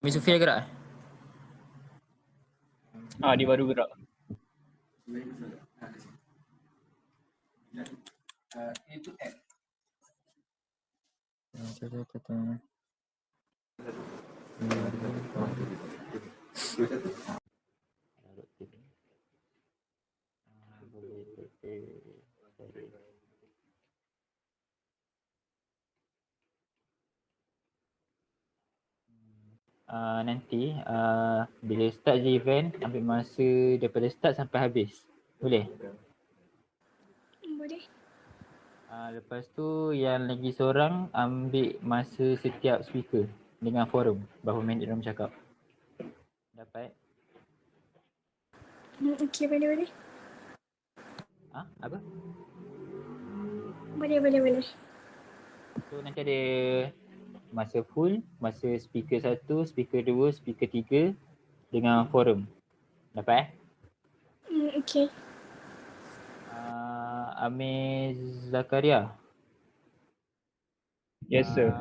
Miss Sofia gerak eh? Dia baru gerak. Itu app. Nanti bila start je event, ambil masa daripada start sampai habis. Boleh? Boleh. Lepas tu yang lagi seorang ambil masa setiap speaker dengan forum. Berapa minit diorang cakap. Dapat? Okey, boleh. Apa? Boleh. So nanti ada masa full, masa speaker 1, speaker 2, speaker 3 dengan forum. Dapat? Okey. Amir Zakaria. Yes sir.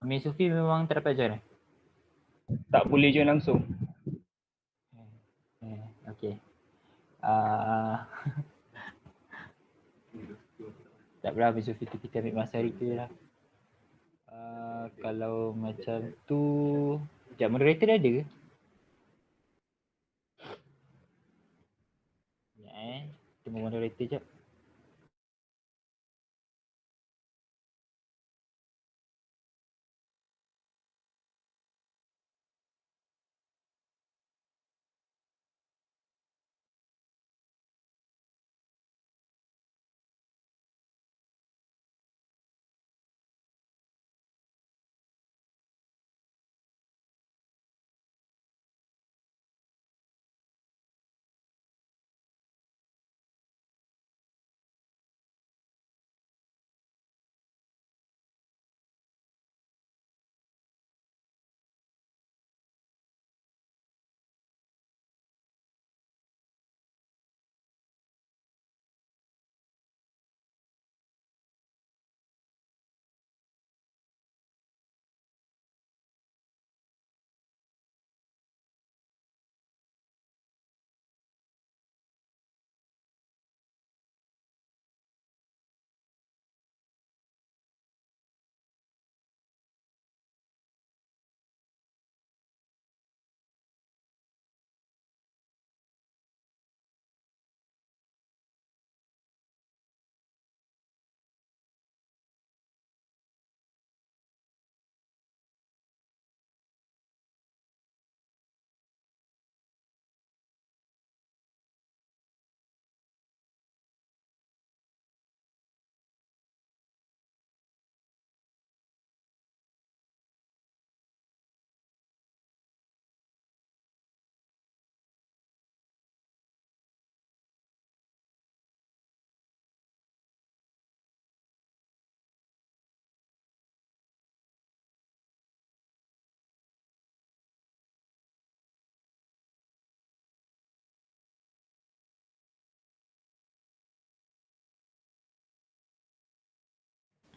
Amir Sufi memang tak dapat join? Tak boleh join langsung. Okay. Tak apalah Amir Sufi tu kita ambil masa hari tu lah. Kalau macam tu, sekejap, moderator dah ada ke? Sekejap tunggu moderator sekejap.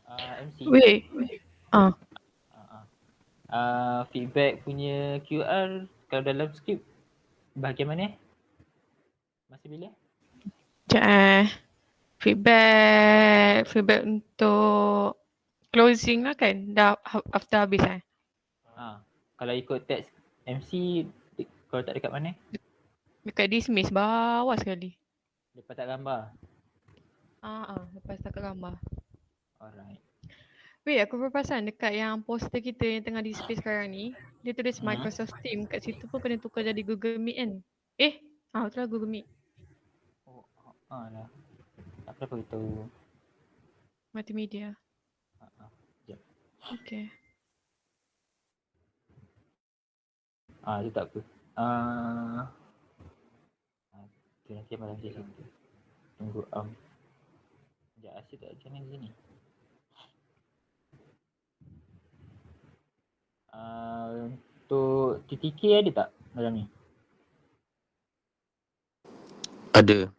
MC. Weh. Feedback punya QR kalau dalam skrip bahagian mana? Masih bila? Sekejap Feedback untuk closing lah kan? Dah after habis Kalau ikut teks MC, kalau tak dekat mana? Dekat dismiss bawah sekali. Lepas tak gambar? Lepas tak gambar. Alright. Weh, aku berperasan dekat yang poster kita yang tengah display sekarang ni, dia tulis Microsoft Team. Kat situ pun kena tukar jadi Google Meet kan? Itulah Google Meet. Lah. Tak apa beritahu. Multimedia. Sekejap. Okay. Itu tak apa. Tu nanti malam dia cerita. Tunggu sekejap, asyik tak macam mana di sini. Untuk TTK ada tak dalam ni? Ada.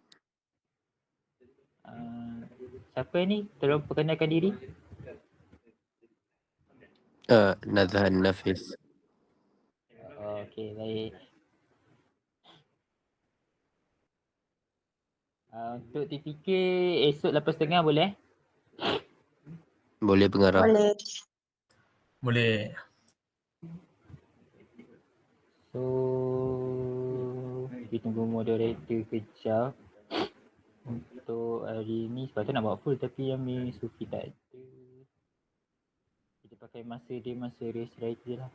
Siapa ni? Tolong perkenalkan diri. Nazhan Nafis. Okay, baik. Untuk TPK esok 8.30 boleh? Boleh pengarah. Boleh. Boleh. So, kita tunggu moderator kejap. Untuk hari ni sepatutnya nak buat full tapi yang ni Sufi tak ada. Kita pakai masa dia masa race ride je lah.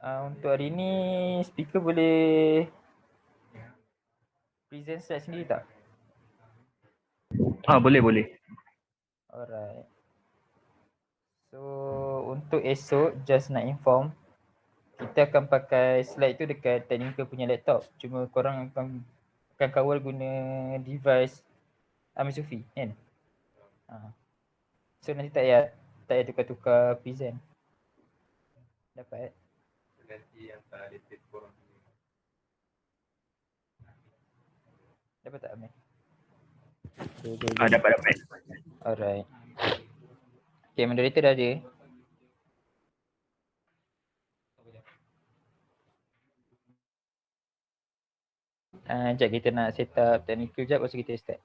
Untuk hari ni speaker boleh present slide sendiri tak? Boleh. Alright. So untuk esok just nak inform kita akan pakai slide tu dekat technical punya laptop. Cuma korang akan kawal guna device Amir Sufi kan? So nanti tak payah tukar-tukar present. Dapat? Ganti yang tak ada korang. Dapat tak Amir? Dapat. Alright. Okay, moderator dah ada. Sekejap kita nak set up technical sekejap lepas tu kita start.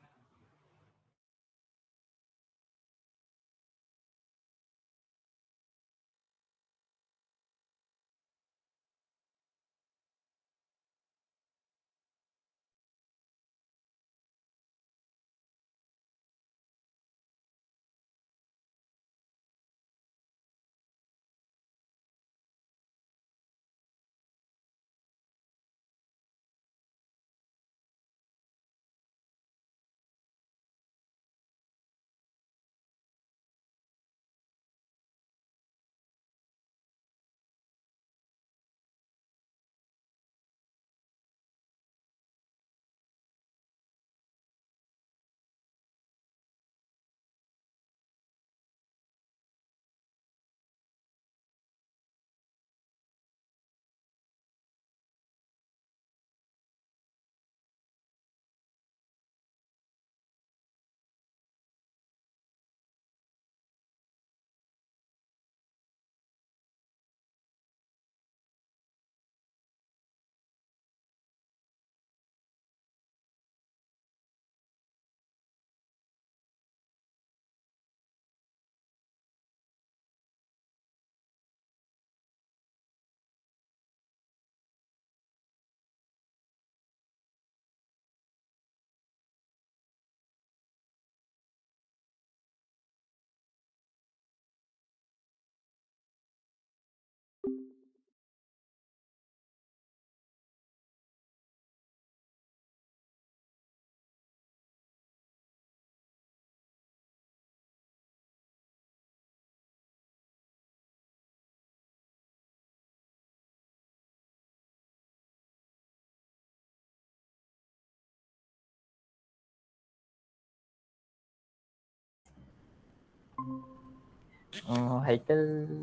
Oh, Haikal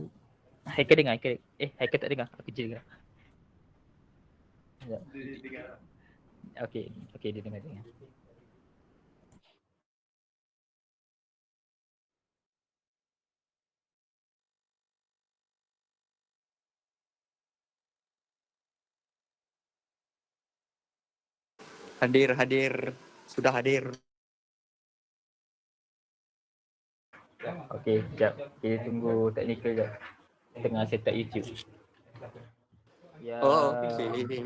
dengar, Haikal tak dengar. Aku je dengar. Sekejap. Okey, dia dengar. Hadir. Sudah hadir. Okey, sekejap. Kita tunggu teknikal jap. Tengah set up YouTube. Okey.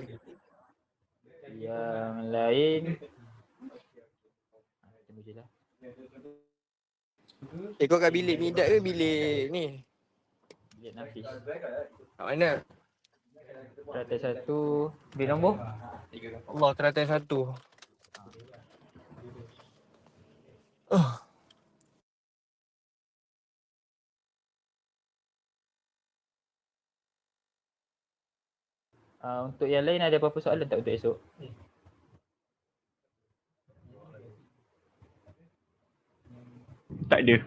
Yang lain tunggu je lah. Kau kat bilik Midat ke bilik ni? Bilik Nafis. Kat mana? Teratai 1. Bilik nombor? Allah, teratai 1. Untuk yang lain ada apa-apa soalan tak untuk esok? Tak ada.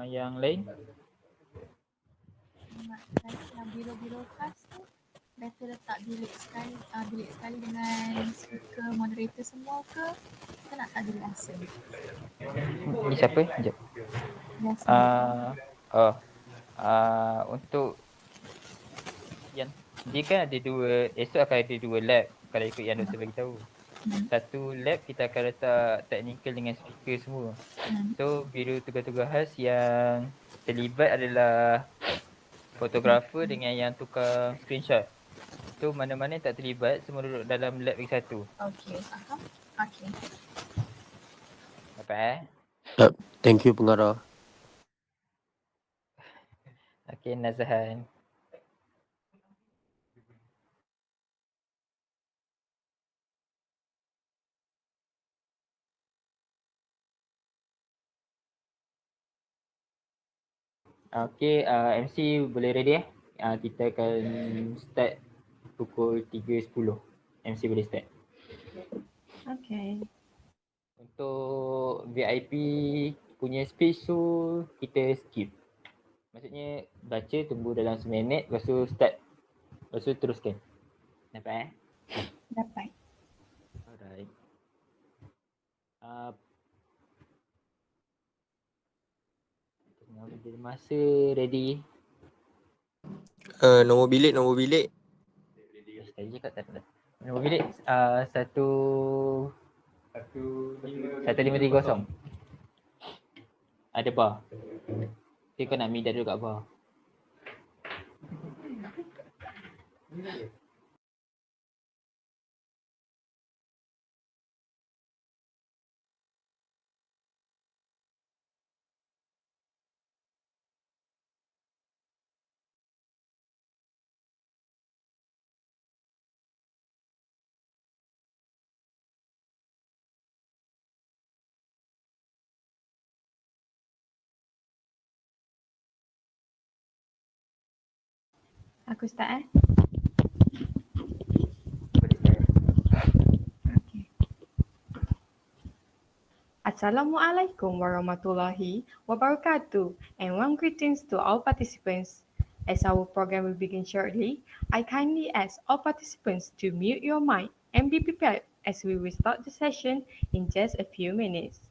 Yang lain? Yang biro-biro kelas tu better letak bilik sekali dengan speaker moderator semua ke? Kita nak tak bilik asing? Ni siapa? Sekejap. Biasa. Untuk yang dia kan ada dua, esok akan ada dua lab kalau ikut yang doktor bagi tahu. Satu lab kita akan letak technical dengan speaker semua. So biro tugas-tugas khas yang terlibat adalah fotografer dengan yang tukang screenshot. So mana-mana yang tak terlibat semua duduk dalam lab lagi satu. Okey, faham. Okey. Dapat Thank you pengarah. Okey, Nazahan. Okey, MC boleh ready kita akan start pukul 3.10. MC boleh start. Okay. Untuk VIP punya speech tu kita skip. Maksudnya baca tunggu dalam 9 minit, lepas tu start. Lepas tu teruskan. Dapat Dapat. Alright. Tengah masa ready. Nombor bilik. Tadi cakap tak ada. Nombor bilik 1530. Ada bar. Tapi kau nak minda dulu kat bar. Aku start Boleh start. Okay. Assalamualaikum warahmatullahi wabarakatuh and warm greetings to all participants. As our program will begin shortly, I kindly ask all participants to mute your mic and be prepared as we will start the session in just a few minutes.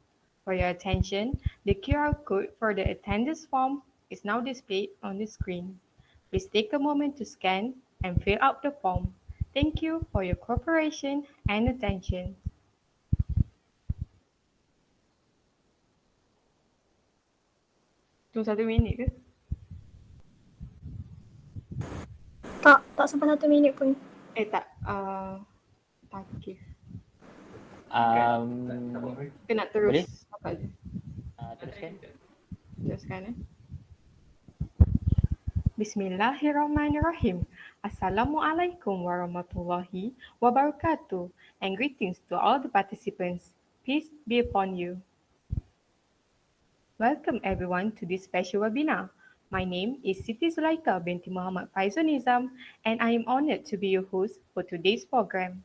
For your attention, the QR code for the attendance form is now displayed on the screen. Please take a moment to scan and fill out the form. Thank you for your cooperation and attention. Tunggu 1 minit ke? Tak sampai 1 minit pun. Tak. Okay. Kita nak terus. Boleh? Apa je? Teruskan. Teruskan Bismillahirrahmanirrahim. Assalamualaikum warahmatullahi wabarakatuh and greetings to all the participants. Peace be upon you. Welcome everyone to this special webinar. My name is Siti Zulaika binti Muhammad Faizul Nizam and I am honored to be your host for today's program.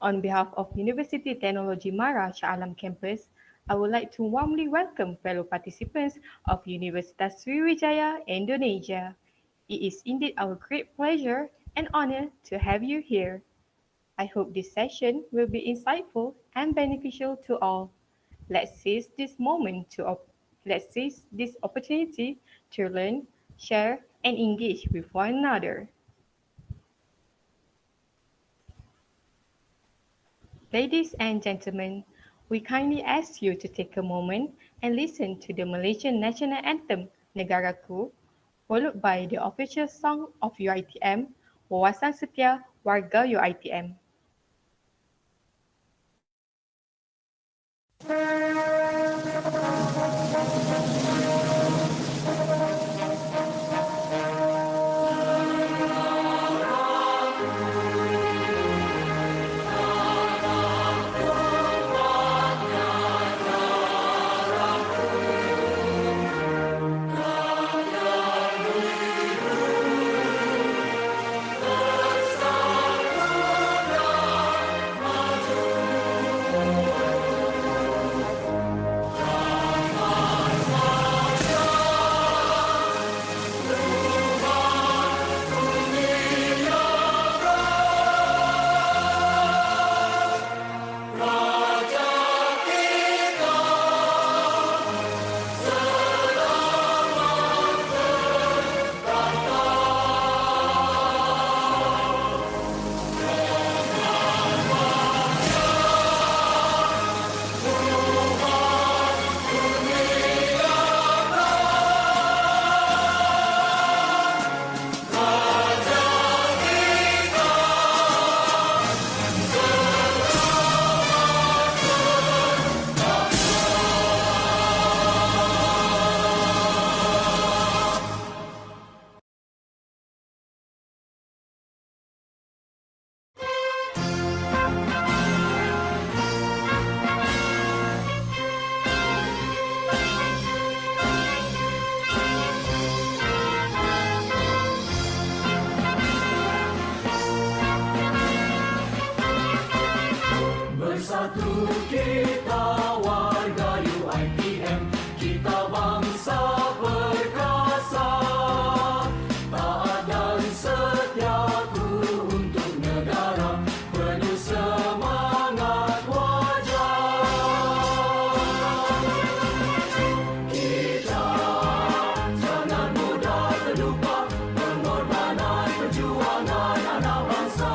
On behalf of University Teknologi Mara Shah Alam Campus, I would like to warmly welcome fellow participants of Universitas Sriwijaya, Indonesia. It is indeed our great pleasure and honor to have you here. I hope this session will be insightful and beneficial to all. Let's seize this moment let's seize this opportunity to learn, share, and engage with one another. Ladies and gentlemen, we kindly ask you to take a moment and listen to the Malaysian national anthem, Negaraku, followed by the official song of UiTM, Wawasan Setia Warga UiTM. Bersatu kita warga UiTM, kita bangsa perkasa, taat dan setiaku untuk negara, penuh semangat wajar. Kita jangan mudah terlupa pengorbanan perjuangan anak bangsa.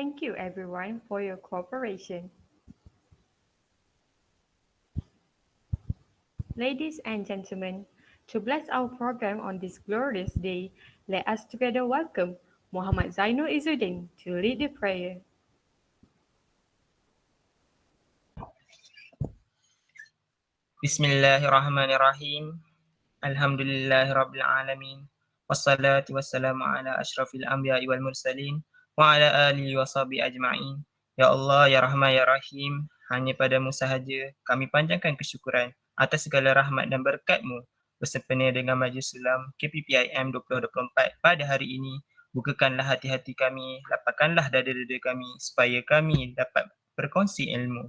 Thank you everyone for your cooperation. Ladies and gentlemen, to bless our program on this glorious day, let us together welcome Muhammad Zainul Izzuddin to lead the prayer. Bismillahirrahmanirrahim. Alhamdulillahirabbil alamin. Wassalatu wassalamu ala asyrafil anbiya'i wal mursalin wa ala alihi wa sahbihi ajma'in. Ya Allah, ya Rahman, ya Rahim, hanya padamu sahaja kami panjangkan kesyukuran atas segala rahmat dan berkat-Mu bersempena dengan Majlis SULAM KPPIM 2024 pada hari ini. Bukakanlah hati-hati kami, lapangkanlah dada-dada kami supaya kami dapat berkongsi ilmu.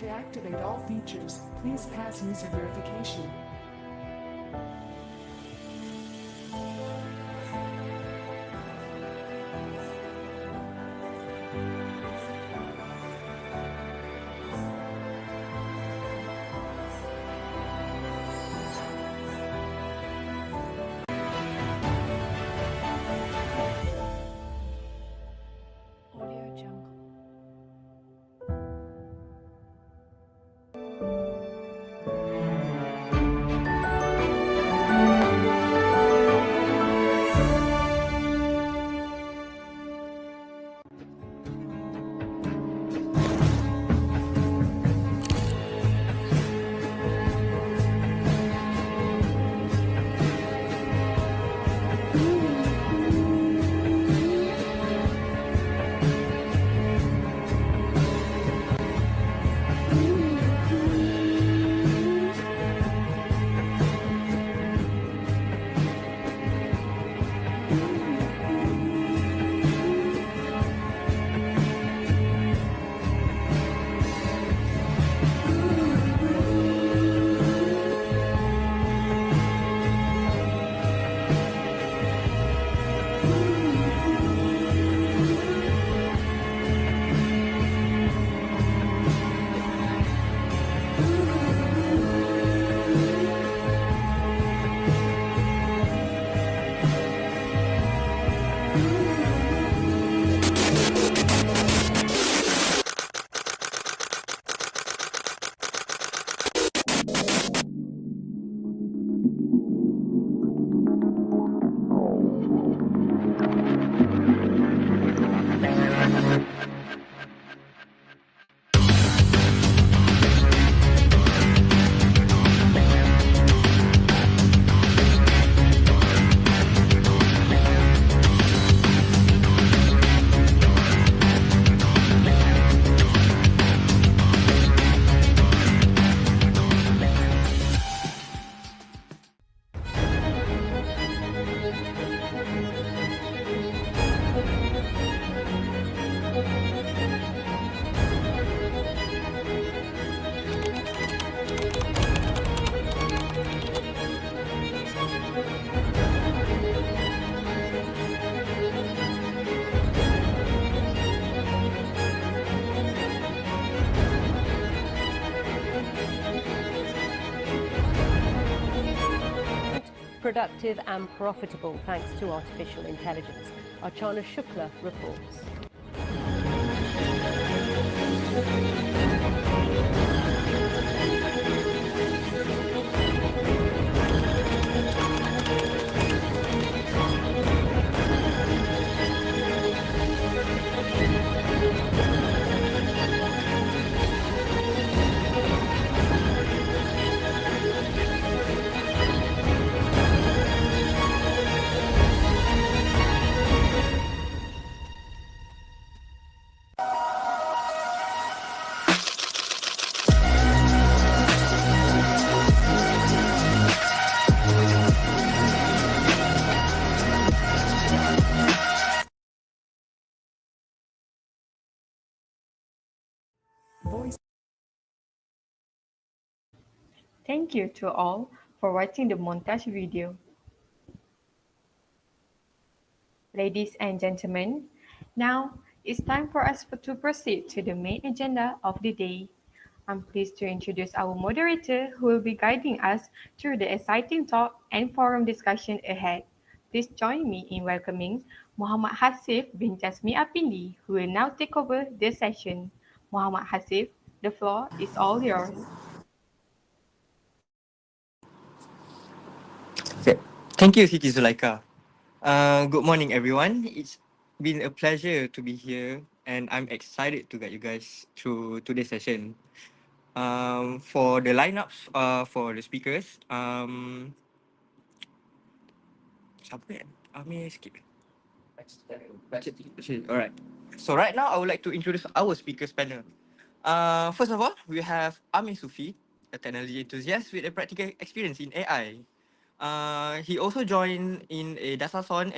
To activate all features, please pass user verification. Productive and profitable thanks to artificial intelligence. Archana Shukla reports. Thank you to all for watching the montage video. Ladies and gentlemen, now it's time for us to proceed to the main agenda of the day. I'm pleased to introduce our moderator who will be guiding us through the exciting talk and forum discussion ahead. Please join me in welcoming Muhammad Hasif bin Jasmi Apindi, who will now take over the session. Muhammad Hasif, the floor is all yours. Okay. Thank you, Siti Zulaika. Good morning, everyone. It's been a pleasure to be here, and I'm excited to guide you guys through today's session. For the lineups, for the speakers, siapa? Amir sikit. Alright. So right now, I would like to introduce our speakers panel. First of all, we have Amir Sufi, a technology enthusiast with a practical experience in AI. He also joined in a Dasathon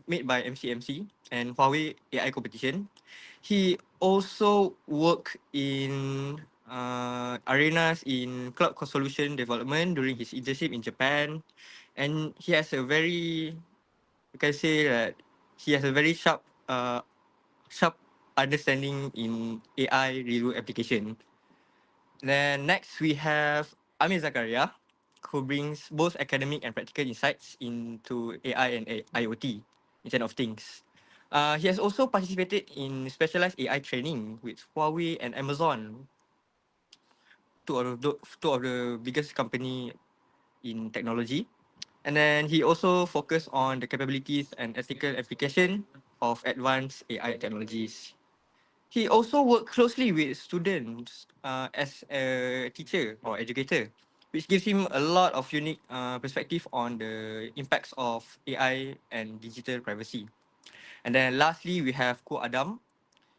made by MCMC and Huawei AI competition. He also worked in arenas in cloud solution development during his internship in Japan, and he has a very, you can say that he has a very sharp understanding in AI real application. Then next we have Amir Zakaria, who brings both academic and practical insights into AI and IoT, Internet of Things. He has also participated in specialized AI training with Huawei and Amazon, two of the biggest company in technology. And then he also focused on the capabilities and ethical application of advanced AI technologies. He also worked closely with students as a teacher or educator, which gives him a lot of unique perspective on the impacts of AI and digital privacy. And then lastly, we have Ko Adam.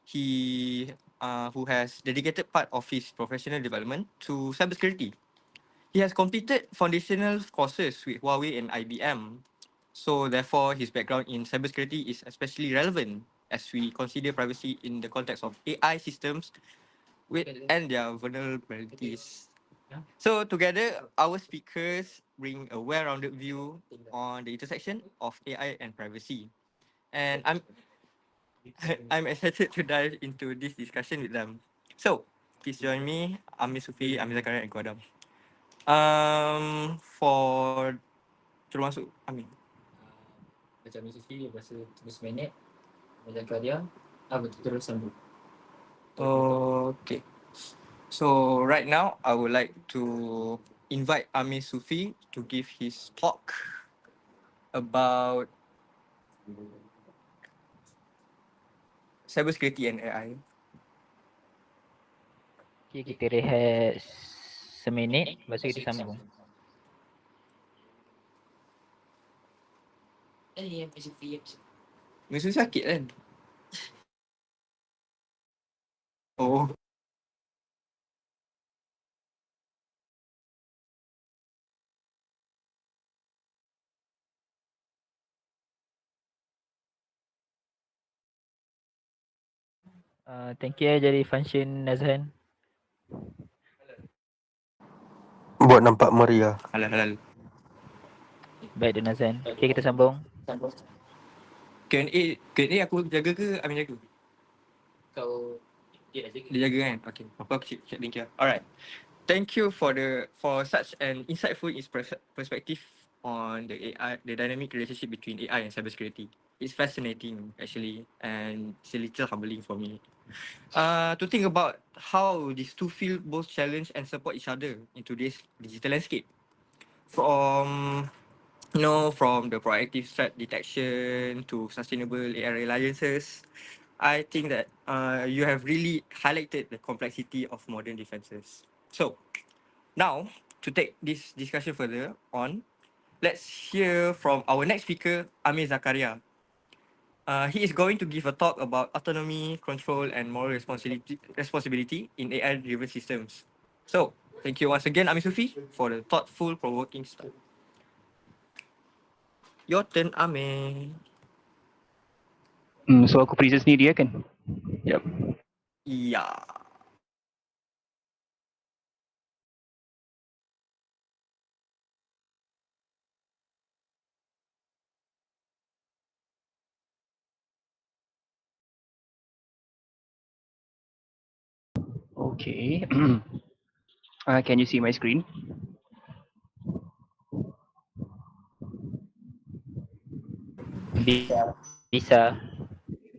He who has dedicated part of his professional development to cybersecurity. He has completed foundational courses with Huawei and IBM. So therefore, his background in cybersecurity is especially relevant as we consider privacy in the context of AI systems with and their vulnerabilities. So together, our speakers bring a well-rounded view on the intersection of AI and privacy. And I'm excited to dive into this discussion with them. So please join me, Amir Sufi, Amir Zakaria, and Kodam. For termasuk Amin. Macam Mr. Fee, lepas tu 30 minit. Macam Kadia, terus sambung. Okay. So right now, I would like to invite Amir Sufi to give his talk about cybersecurity and AI. Okay, kita rehat seminit, lepas tu kita sambung. Amir Sufi sakit kan? Oh. Thank you jadi function Nazhan. Buat nampak meriah. Halal. Baik dan Nazhan. Okay, kita sambung. Q&A aku jaga ke Amin jaga? Kau dia jaga kan? Okay. Apa aku check link here. Alright. Thank you for such an insightful perspective on the AI, the dynamic relationship between AI and cybersecurity. It's fascinating actually, and it's a little humbling for me. To think about how these two fields both challenge and support each other in today's digital landscape. From from the proactive threat detection to sustainable AI alliances, I think that you have really highlighted the complexity of modern defenses. So now, to take this discussion further on, let's hear from our next speaker, Amir Zakaria. He is going to give a talk about autonomy, control, and moral responsibility in AI-driven systems. So, thank you once again, Amir Sufi, for the thoughtful, provoking start. Your turn, Amir. So aku present sendiri ya kan? Yep. Yeah. Okay. Can you see my screen? Bisa.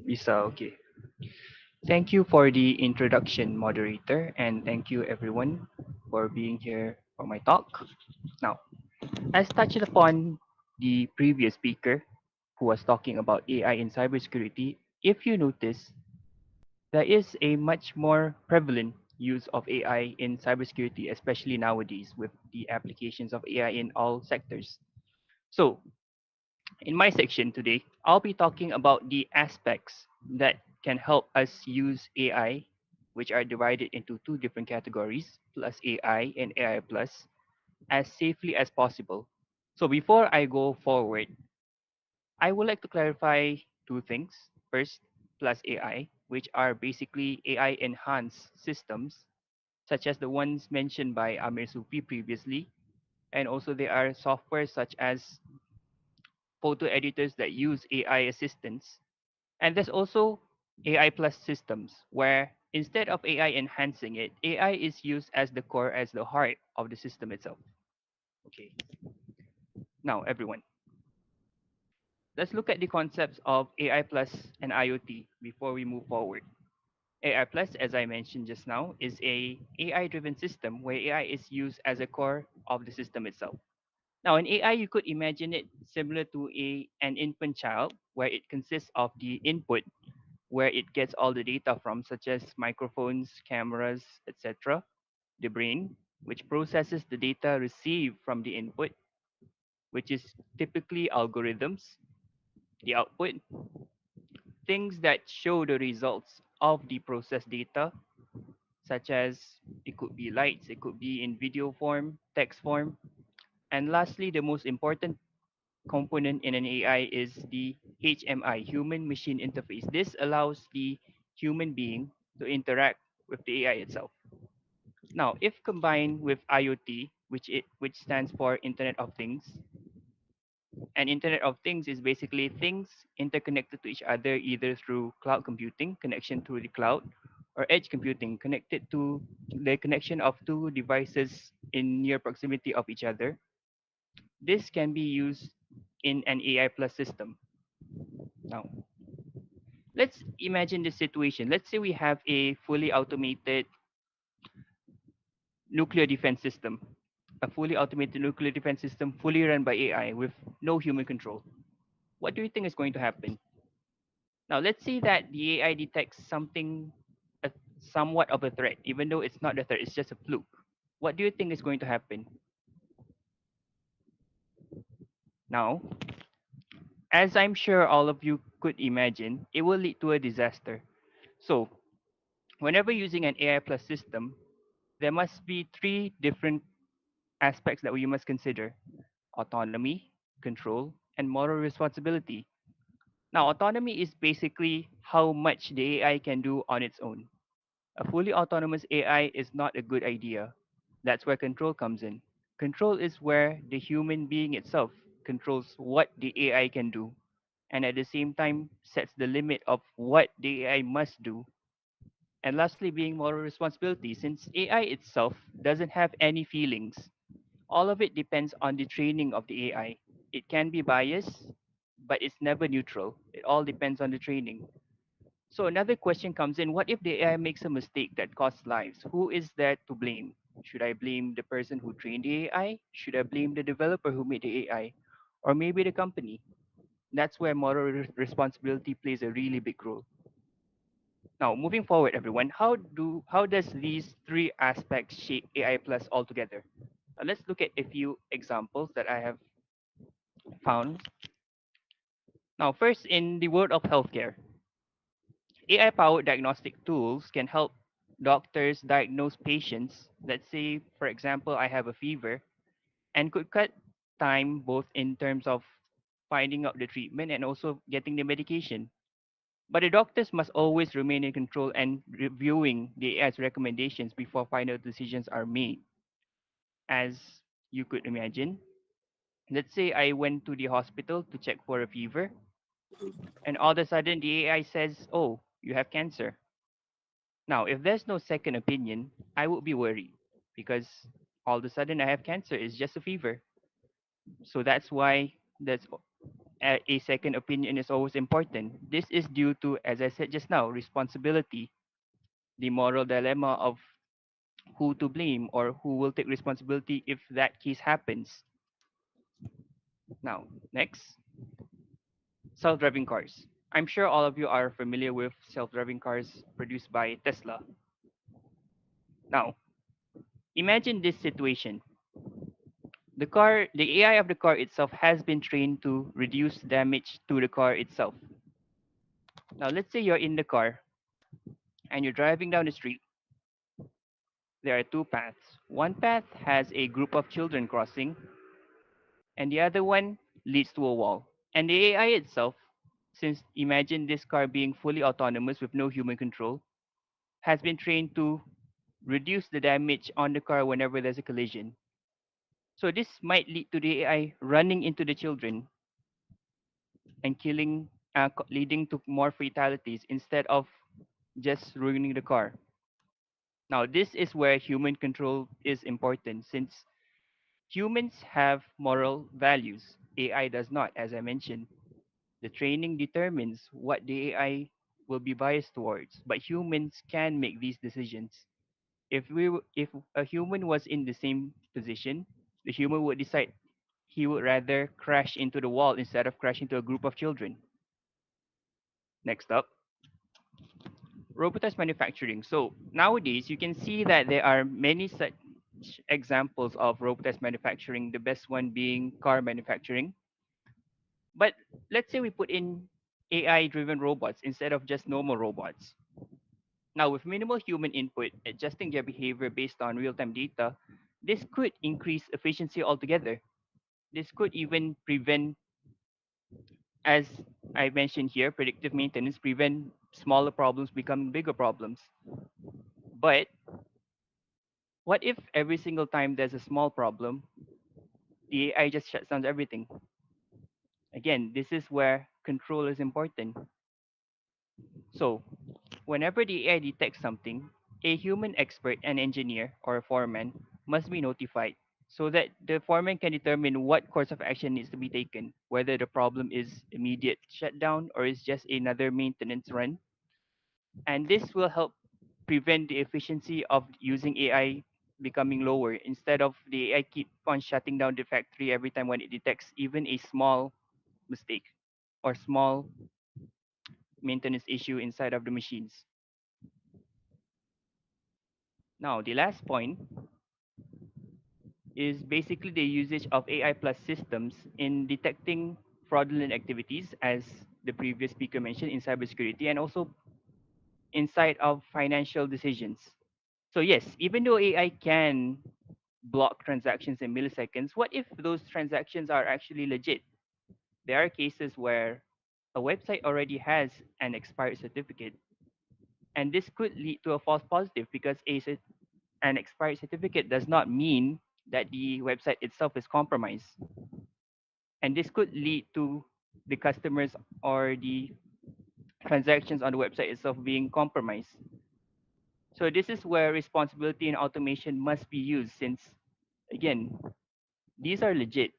Bisa, okay. Thank you for the introduction, moderator, and thank you everyone for being here for my talk. Now, as touched upon the previous speaker who was talking about AI in cybersecurity, if you notice, there is a much more prevalent use of AI in cybersecurity, especially nowadays with the applications of AI in all sectors. So, in my section today, I'll be talking about the aspects that can help us use AI, which are divided into two different categories, plus AI and AI plus, as safely as possible. So before I go forward, I would like to clarify two things. First, plus AI, which are basically AI enhanced systems, such as the ones mentioned by Amir Sufi previously. And also there are software such as photo editors that use AI assistants. And there's also AI plus systems where instead of AI enhancing it, AI is used as the core, as the heart of the system itself. Okay. Now, everyone, let's look at the concepts of AI plus and IoT before we move forward. AI plus, as I mentioned just now, is a AI-driven system where AI is used as a core of the system itself. Now, in AI, you could imagine it similar to an infant child, where it consists of the input, where it gets all the data from, such as microphones, cameras, etc. The brain, which processes the data received from the input, which is typically algorithms. The output, things that show the results of the processed data, such as it could be lights, it could be in video form, text form. And lastly, the most important component in an AI is the HMI, human machine interface. This allows the human being to interact with the AI itself. Now, if combined with IoT, which stands for Internet of Things, and Internet of Things is basically things interconnected to each other either through cloud computing, connection through the cloud, or edge computing, connected to the connection of two devices in near proximity of each other. This can be used in an AI plus system. Now, let's imagine this situation. Let's say we have a fully automated nuclear defense system, a fully automated nuclear defense system fully run by AI with no human control. What do you think is going to happen? Now, let's say that the AI detects something, a, somewhat of a threat, even though it's not a threat, it's just a fluke. What do you think is going to happen? Now, as I'm sure all of you could imagine, it will lead to a disaster. So, whenever using an AI plus system, there must be three different aspects that we must consider: autonomy, control, and moral responsibility. Now, autonomy is basically how much the AI can do on its own. A fully autonomous AI is not a good idea. That's where control comes in. Control is where the human being itself controls what the AI can do, and at the same time sets the limit of what the AI must do. And lastly, being moral responsibility, since AI itself doesn't have any feelings. All of it depends on the training of the AI. It can be biased, but it's never neutral. It all depends on the training. So another question comes in: what if the AI makes a mistake that costs lives? Who is there to blame? Should I blame the person who trained the AI? Should I blame the developer who made the AI? Or maybe the company? That's where moral responsibility plays a really big role. Now, moving forward, everyone, how does these three aspects shape AI plus altogether? Now, let's look at a few examples that I have found. Now, first, in the world of healthcare, AI-powered diagnostic tools can help doctors diagnose patients. Let's say, for example, I have a fever, and could cut time both in terms of finding out the treatment and also getting the medication. But the doctors must always remain in control and reviewing the AI's recommendations before final decisions are made. As you could imagine, let's say I went to the hospital to check for a fever, and all of a sudden the AI says, "Oh, you have cancer." Now, if there's no second opinion, I would be worried because all of a sudden I have cancer. It's just a fever. So that's why a second opinion is always important. This is due to, as I said just now, responsibility, the moral dilemma of who to blame or who will take responsibility if that case happens. Now, next, self-driving cars. I'm sure all of you are familiar with self-driving cars produced by Tesla. Now, imagine this situation. The AI of the car itself has been trained to reduce damage to the car itself. Now, let's say you're in the car and you're driving down the street. there are two paths. One path has a group of children crossing, and the other one leads to a wall. And the AI itself, since imagine this car being fully autonomous with no human control, has been trained to reduce the damage on the car whenever there's a collision. So this might lead to the AI running into the children and leading to more fatalities instead of just ruining the car. Now, this is where human control is important since humans have moral values. AI does not, as I mentioned. The training determines what the AI will be biased towards, but humans can make these decisions. If a human was in the same position, the human would decide he would rather crash into the wall instead of crash into a group of children. Next up, robotized manufacturing. So nowadays, you can see that there are many such examples of robotized manufacturing. The best one being car manufacturing. But let's say we put in AI-driven robots instead of just normal robots. Now, with minimal human input, adjusting their behavior based on real-time data, this could increase efficiency altogether. This could even prevent, as I mentioned here, predictive maintenance, prevent smaller problems becoming bigger problems. But what if every single time there's a small problem, the AI just shuts down everything? Again, this is where control is important. So, whenever the AI detects something, a human expert, an engineer, or a foreman must be notified so that the foreman can determine what course of action needs to be taken, whether the problem is immediate shutdown or is just another maintenance run. And this will help prevent the efficiency of using AI becoming lower instead of the AI keep on shutting down the factory every time when it detects even a small mistake or small maintenance issue inside of the machines. Now, the last point is basically the usage of AI plus systems in detecting fraudulent activities, as the previous speaker mentioned, in cybersecurity and also inside of financial decisions. So yes, even though AI can block transactions in milliseconds, what if those transactions are actually legit? There are cases where a website already has an expired certificate, and this could lead to a false positive because an expired certificate does not mean that the website itself is compromised. And this could lead to the customers or the transactions on the website itself being compromised. So this is where responsibility and automation must be used since, again, these are legit,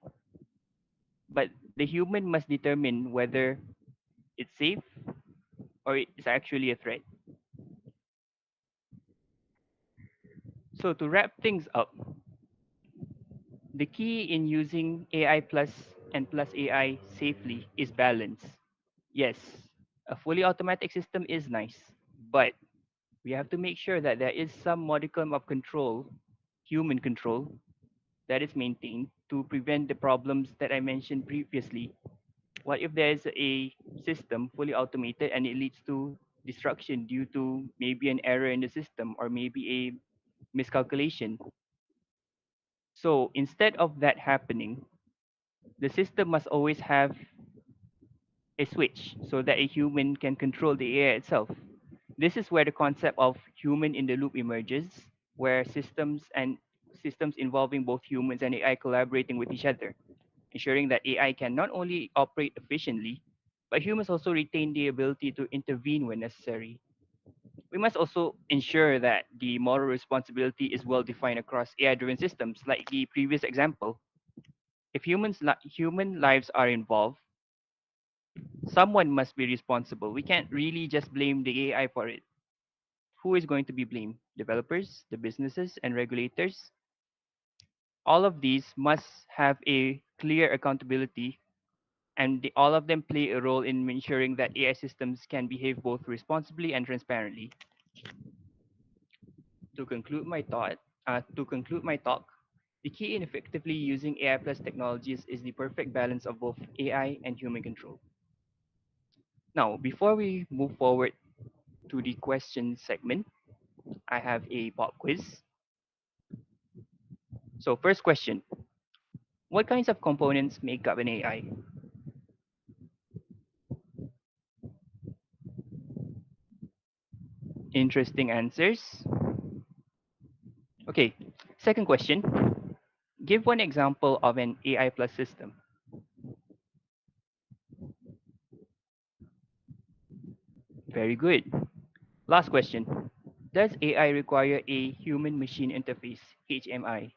but the human must determine whether it's safe or it's actually a threat. So to wrap things up, the key in using AI plus and plus AI safely is balance. Yes, a fully automatic system is nice, but we have to make sure that there is some modicum of control, human control, that is maintained to prevent the problems that I mentioned previously. What if there is a system fully automated and it leads to destruction due to maybe an error in the system or maybe a miscalculation? So instead of that happening, the system must always have a switch so that a human can control the AI itself. This is where the concept of human in the loop emerges, where systems involving both humans and AI collaborating with each other, ensuring that AI can not only operate efficiently, but humans also retain the ability to intervene when necessary. We must also ensure that the moral responsibility is well defined across AI-driven systems, like the previous example. If human lives are involved, someone must be responsible. We can't really just blame the AI for it. Who is going to be blamed? Developers, the businesses, and regulators? All of these must have a clear accountability, and all of them play a role in ensuring that AI systems can behave both responsibly and transparently. To conclude my talk, the key in effectively using AI plus technologies is the perfect balance of both AI and human control. Now, before we move forward to the question segment, I have a pop quiz. So first question, what kinds of components make up an AI? Interesting answers. Okay, second question, give one example of an AI plus system. Very good. Last question, does AI require a human machine interface, HMI?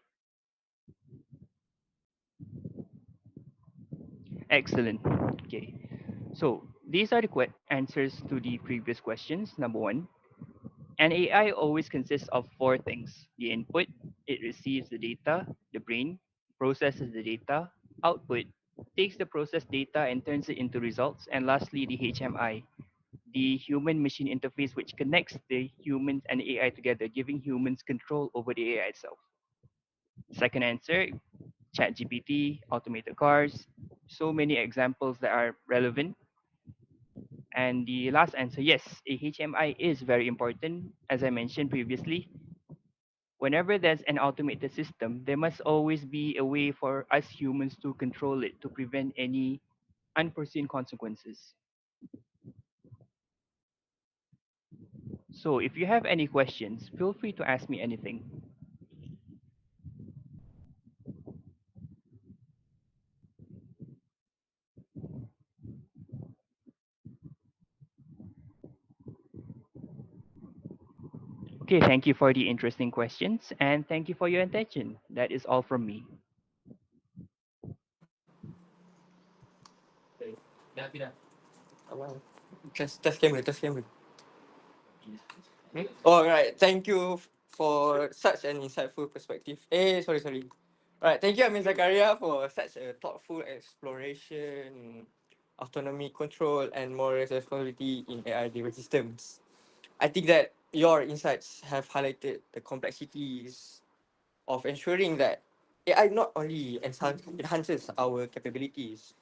Excellent. Okay. So these are the answers to the previous questions. Number one, an AI always consists of four things. The input, it receives the data, the brain processes the data, output takes the processed data and turns it into results, and lastly, the HMI, the human machine interface, which connects the humans and AI together, giving humans control over the AI itself. Second answer, ChatGPT, automated cars, so many examples that are relevant. And the last answer, yes, a HMI is very important. As I mentioned previously, whenever there's an automated system, there must always be a way for us humans to control it to prevent any unforeseen consequences. So if you have any questions, feel free to ask me anything. Okay, thank you for the interesting questions and thank you for your attention. That is all from me. Test camera, test camera. All right, thank you for such an insightful perspective. Sorry. All right, thank you, Amin Zakaria, for such a thoughtful exploration, autonomy, control, and moral responsibility in AI-driven systems. I think that your insights have highlighted the complexities of ensuring that AI not only enhances our capabilities,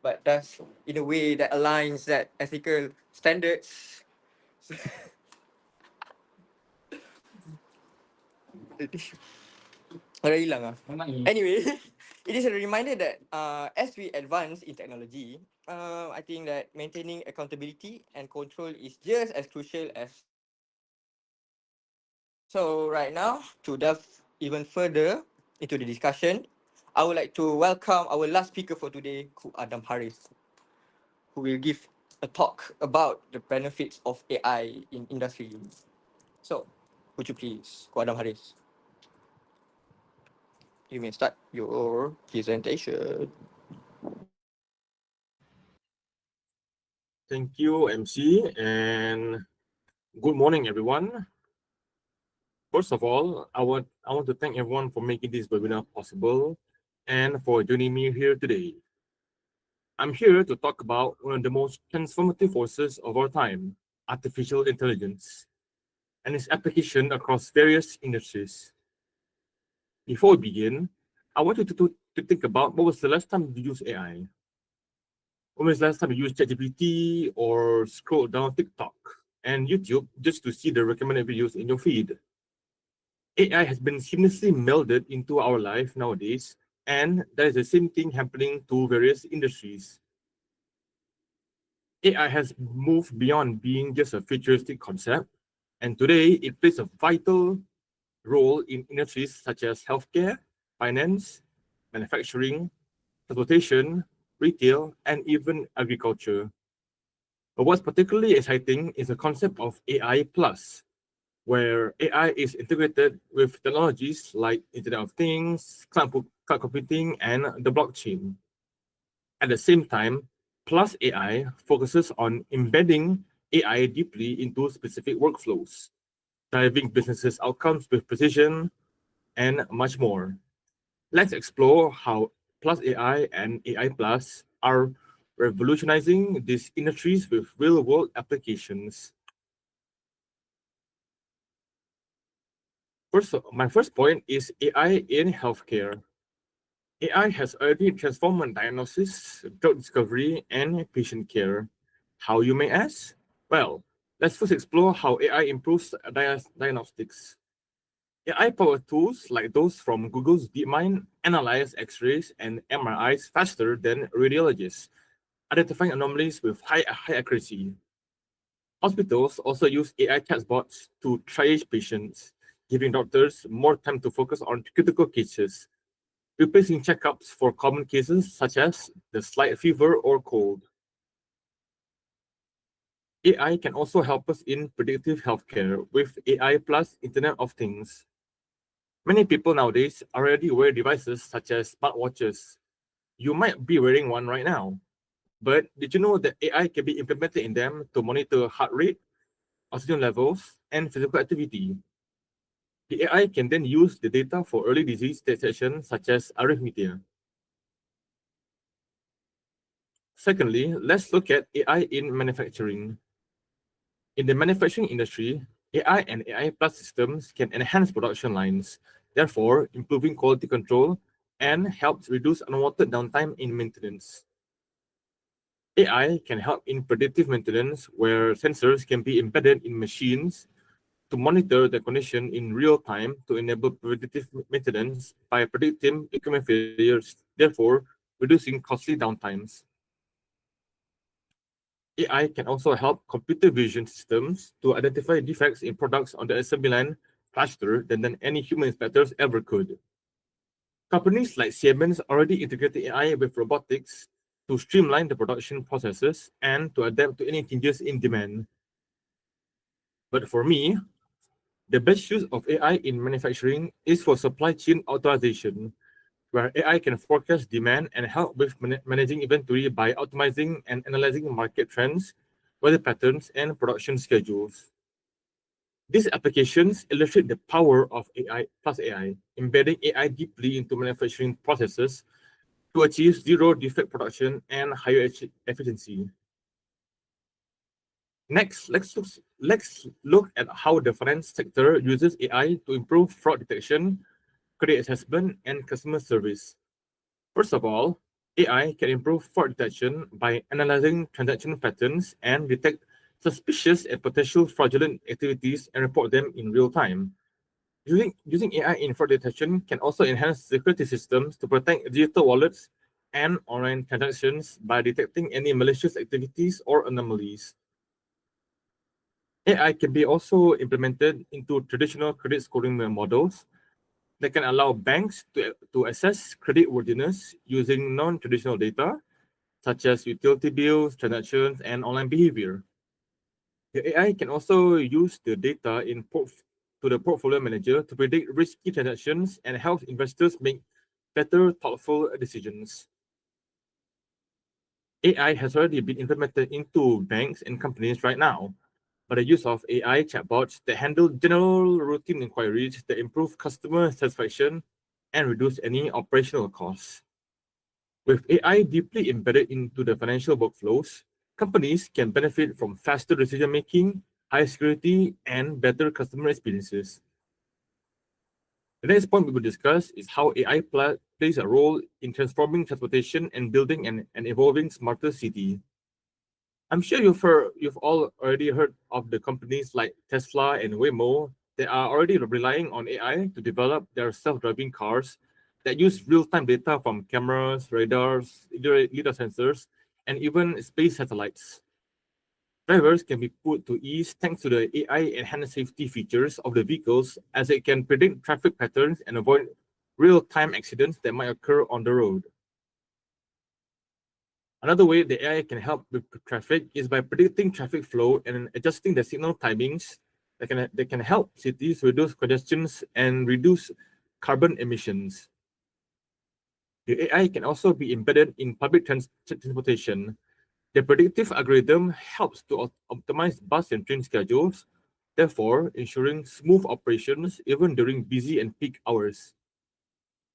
but does in a way that aligns that ethical standards. Dah hilang ah. Anyway, it is a reminder that as we advance in technology, I think that maintaining accountability and control is just as crucial as. So right now, to delve even further into the discussion, I would like to welcome our last speaker for today, Ku Adam Haris, who will give a talk about the benefits of AI in industry. So, would you please, Ku Adam Haris? You may start your presentation. Thank you, MC, and good morning, everyone. First of all, I want to thank everyone for making this webinar possible and for joining me here today. I'm here to talk about one of the most transformative forces of our time, artificial intelligence, and its application across various industries. Before we begin, I want you to think about what was the last time you used AI? When was the last time you used ChatGPT or scrolled down TikTok and YouTube just to see the recommended videos in your feed? AI has been seamlessly melded into our life nowadays, and that is the same thing happening to various industries. AI has moved beyond being just a futuristic concept, and today it plays a vital role in industries such as healthcare, finance, manufacturing, transportation, retail, and even agriculture. But what's particularly exciting is the concept of AI plus, where AI is integrated with technologies like Internet of Things, cloud computing, and the blockchain. At the same time, Plus AI focuses on embedding AI deeply into specific workflows, driving businesses' outcomes with precision, and much more. Let's explore how Plus AI and AI Plus are revolutionizing these industries with real-world applications. My first point is AI in healthcare. AI has already transformed diagnosis, drug discovery, and patient care. How, you may ask? Well, let's first explore how AI improves diagnostics. AI-powered tools like those from Google's DeepMind analyze X-rays and MRIs faster than radiologists, identifying anomalies with high accuracy. Hospitals also use AI chatbots to triage patients, giving doctors more time to focus on critical cases, replacing checkups for common cases such as the slight fever or cold. AI can also help us in predictive healthcare with AI plus Internet of Things. Many people nowadays already wear devices such as smartwatches. You might be wearing one right now. But did you know that AI can be implemented in them to monitor heart rate, oxygen levels, and physical activity? The AI can then use the data for early disease detection such as arrhythmia. Secondly, let's look at AI in manufacturing. In the manufacturing industry, AI and AI plus systems can enhance production lines, therefore improving quality control and helps reduce unwanted downtime in maintenance. AI can help in predictive maintenance where sensors can be embedded in machines to monitor the condition in real time to enable predictive maintenance by predicting equipment failures, therefore reducing costly downtimes. AI can also help computer vision systems to identify defects in products on the assembly line faster than any human inspectors ever could. Companies like Siemens already integrated AI with robotics to streamline the production processes and to adapt to any changes in demand. But for me, the best use of AI in manufacturing is for supply chain authorization, where AI can forecast demand and help with managing inventory by optimizing and analyzing market trends, weather patterns, and production schedules. These applications illustrate the power of AI plus AI, embedding AI deeply into manufacturing processes to achieve zero defect production and higher efficiency. Next, let's look at how the finance sector uses AI to improve fraud detection, credit assessment, and customer service. First of all, AI can improve fraud detection by analyzing transaction patterns and detect suspicious and potential fraudulent activities and report them in real time. Using AI in fraud detection can also enhance security systems to protect digital wallets and online transactions by detecting any malicious activities or anomalies. AI can be also implemented into traditional credit scoring models that can allow banks to assess creditworthiness using non-traditional data, such as utility bills, transactions, and online behavior. The AI can also use the data to the portfolio manager to predict risky transactions and help investors make better, thoughtful decisions. AI has already been implemented into banks and companies right now, but the use of AI chatbots that handle general routine inquiries that improve customer satisfaction and reduce any operational costs. With AI deeply embedded into the financial workflows, companies can benefit from faster decision making, higher security, and better customer experiences. The next point we will discuss is how AI plays a role in transforming transportation and building an evolving smarter city. I'm sure you've all already heard of the companies like Tesla and Waymo that are already relying on AI to develop their self-driving cars that use real-time data from cameras, radars, lidar sensors, and even space satellites. Drivers can be put to ease thanks to the AI-enhanced safety features of the vehicles, as it can predict traffic patterns and avoid real-time accidents that might occur on the road. Another way the AI can help with traffic is by predicting traffic flow and adjusting the signal timings that can help cities reduce congestions and reduce carbon emissions. The AI can also be embedded in public transportation. The predictive algorithm helps to optimize bus and train schedules, therefore ensuring smooth operations even during busy and peak hours.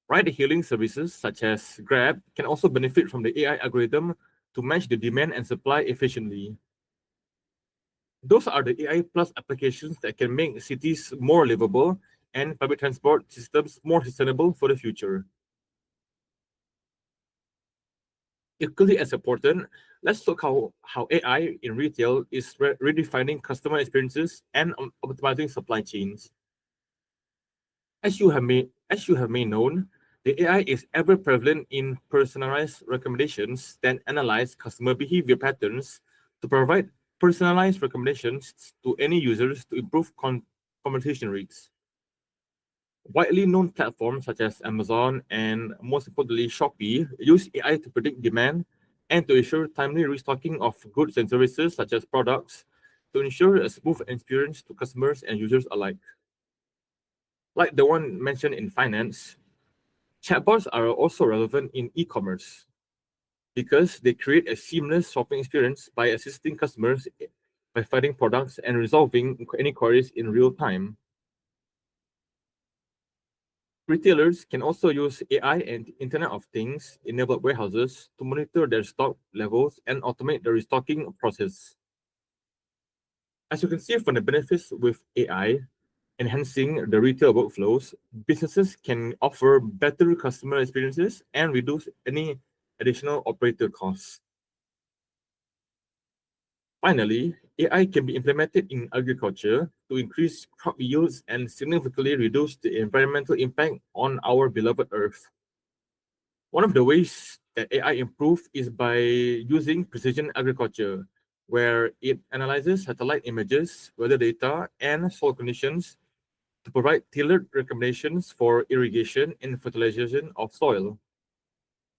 Ride-hailing services such as Grab can also benefit from the AI algorithm to match the demand and supply efficiently. Those are the AI plus applications that can make cities more livable and public transport systems more sustainable for the future. Equally as important, let's look how AI in retail is redefining customer experiences and optimizing supply chains. As you have made known, the AI is ever prevalent in personalized recommendations that analyze customer behavior patterns to provide personalized recommendations to any users to improve conversation rates. Widely known platforms such as Amazon and most importantly Shopee use AI to predict demand and to ensure timely restocking of goods and services such as products to ensure a smooth experience to customers and users alike. Like the one mentioned in finance, chatbots are also relevant in e-commerce because they create a seamless shopping experience by assisting customers by finding products and resolving any queries in real time. Retailers can also use AI and Internet of Things enabled warehouses to monitor their stock levels and automate the restocking process. As you can see from the benefits with AI, enhancing the retail workflows, businesses can offer better customer experiences and reduce any additional operator costs. Finally, AI can be implemented in agriculture to increase crop yields and significantly reduce the environmental impact on our beloved Earth. One of the ways that AI improves is by using precision agriculture, where it analyzes satellite images, weather data, and soil conditions to provide tailored recommendations for irrigation and fertilization of soil.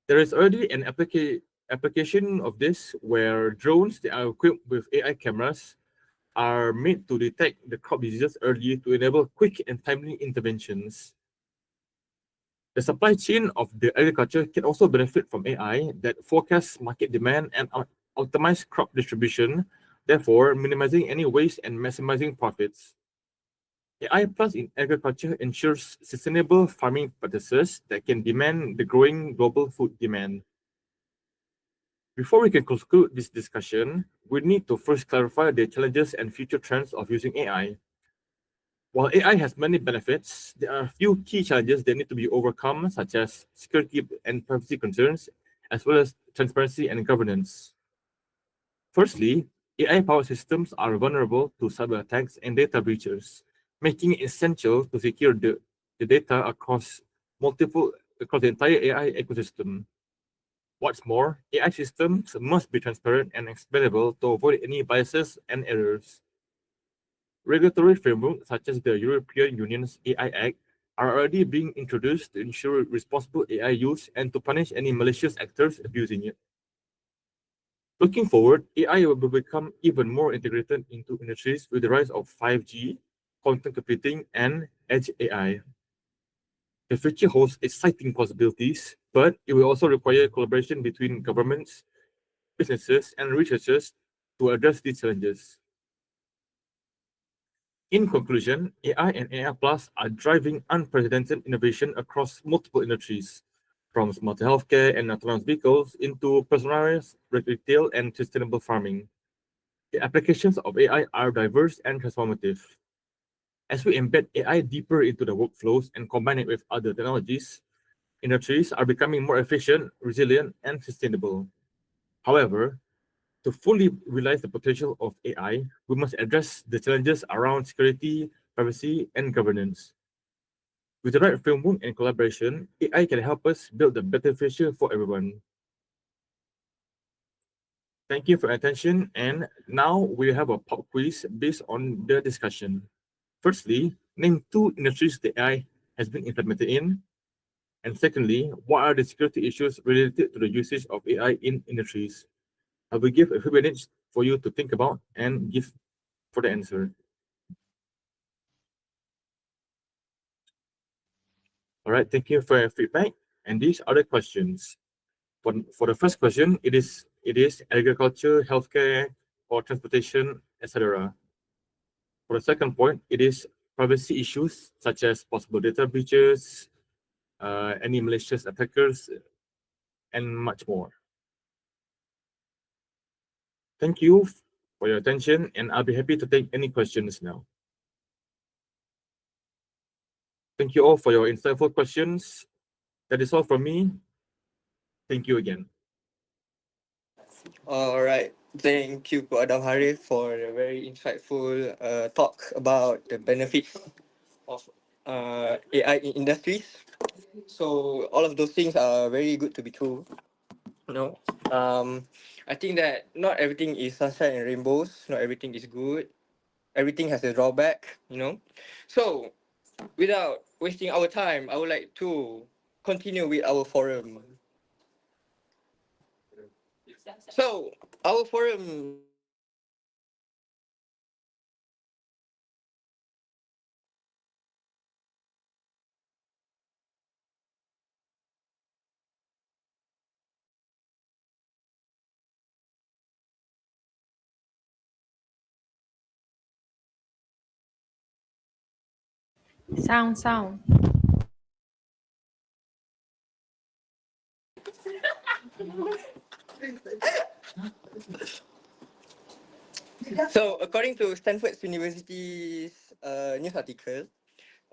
There is already an application of this where drones that are equipped with AI cameras are made to detect the crop diseases early to enable quick and timely interventions. The supply chain of the agriculture can also benefit from AI that forecasts market demand and optimize crop distribution, therefore minimizing any waste and maximizing profits. AI Plus in agriculture ensures sustainable farming practices that can demand the growing global food demand. Before we can conclude this discussion, we need to first clarify the challenges and future trends of using AI. While AI has many benefits, there are a few key challenges that need to be overcome, such as security and privacy concerns, as well as transparency and governance. Firstly, AI-powered systems are vulnerable to cyber attacks and data breaches, making it essential to secure the data across the entire AI ecosystem. What's more, AI systems must be transparent and explainable to avoid any biases and errors. Regulatory frameworks such as the European Union's AI Act are already being introduced to ensure responsible AI use and to punish any malicious actors abusing it. Looking forward, AI will become even more integrated into industries with the rise of 5G, quantum computing, and edge AI. The future holds exciting possibilities, but it will also require collaboration between governments, businesses, and researchers to address these challenges. In conclusion, AI and AI Plus are driving unprecedented innovation across multiple industries, from smart healthcare and autonomous vehicles into personalized retail and sustainable farming. The applications of AI are diverse and transformative. As we embed AI deeper into the workflows and combine it with other technologies, industries are becoming more efficient, resilient, and sustainable. However, to fully realize the potential of AI, we must address the challenges around security, privacy, and governance. With the right framework and collaboration, AI can help us build a better future for everyone. Thank you for your attention, and now we have a pop quiz based on the discussion. Firstly, name 2 industries that AI has been implemented in. And secondly, what are the security issues related to the usage of AI in industries? I will give a few minutes for you to think about and give for the answer. All right, thank you for your feedback. And these are the questions. For the first question, it is agriculture, healthcare, or transportation, etc. For the second point, it is privacy issues such as possible data breaches, any malicious attackers, and much more. Thank you for your attention, and I'll be happy to take any questions now. Thank you all for your insightful questions. That is all from me. Thank you again. All right. Thank you, Ko Adam Harif, for a very insightful talk about the benefit of AI in industries. So all of those things are very good to be true. You know, I think that not everything is sunshine and rainbows. Not everything is good. Everything has a drawback. You know, so without wasting our time, I would like to continue with our forum. So our forum. Sound. So according to Stanford University's news article,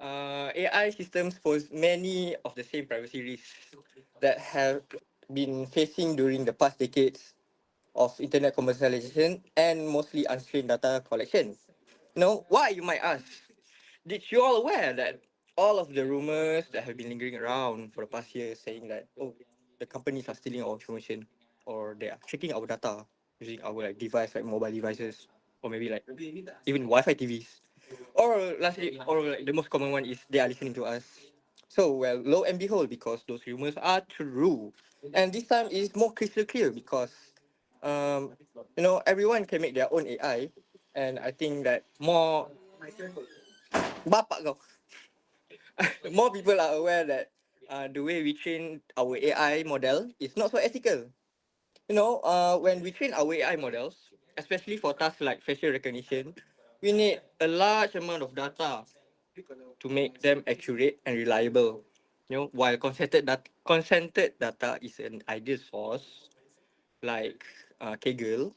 AI systems pose many of the same privacy risks that have been facing during the past decades of internet commercialization and mostly unstrained data collection. Now, why, you might ask? Did you all aware that all of the rumors that have been lingering around for the past year saying that, oh, the companies are stealing our information or they are tracking our data using our like device, like mobile devices, or maybe like even Wi-Fi TVs. Or lastly, or like the most common one is they are listening to us. So, well, lo and behold, because those rumors are true. And this time is more crystal clear because, um, everyone can make their own AI. And I think that bapak kau, more people are aware that the way we train our AI model is not so ethical. When we train our AI models, especially for tasks like facial recognition, we need a large amount of data to make them accurate and reliable. While consented data is an ideal source, like Kaggle,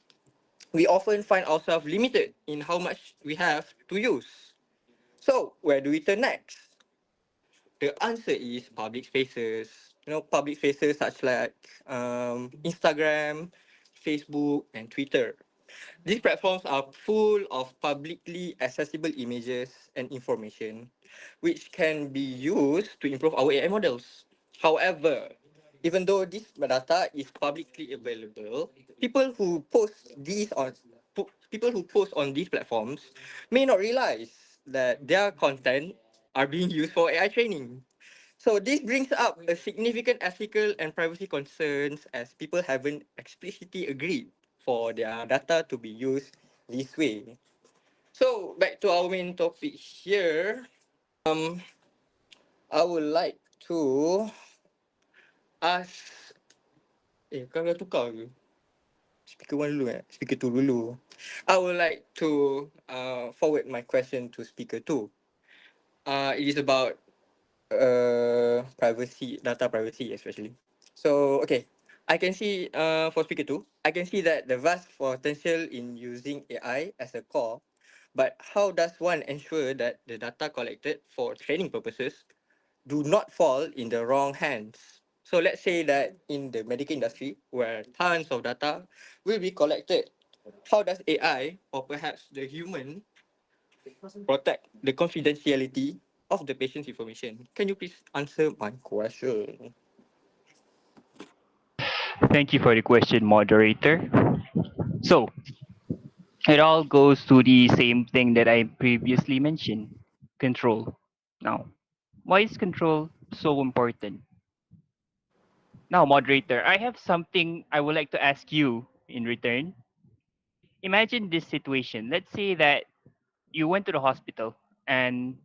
we often find ourselves limited in how much we have to use. So, where do we turn next? The answer is public spaces. Public spaces such like Instagram, Facebook, and Twitter. These platforms are full of publicly accessible images and information, which can be used to improve our AI models. However, even though this data is publicly available, people who post on these platforms may not realize that their content are being used for AI training. So this brings up a significant ethical and privacy concerns as people haven't explicitly agreed for their data to be used this way. So back to our main topic here. Um, I would like to ask. Kau dah tukar ke? Speaker one dulu Speaker two dulu. I would like to forward my question to speaker two. It is about privacy, data privacy especially. So okay, I can see for speaker two, I can see that the vast potential in using AI as a core, but how does one ensure that the data collected for training purposes do not fall in the wrong hands? So let's say that in the medical industry where tons of data will be collected, how does AI or perhaps the human protect the confidentiality of the patient's information? Can you please answer my question? Thank you for the question, moderator. So, it all goes to the same thing that I previously mentioned, control. Now, why is control so important? Now, moderator, I have something I would like to ask you in return. Imagine this situation. Let's say that you went to the hospital and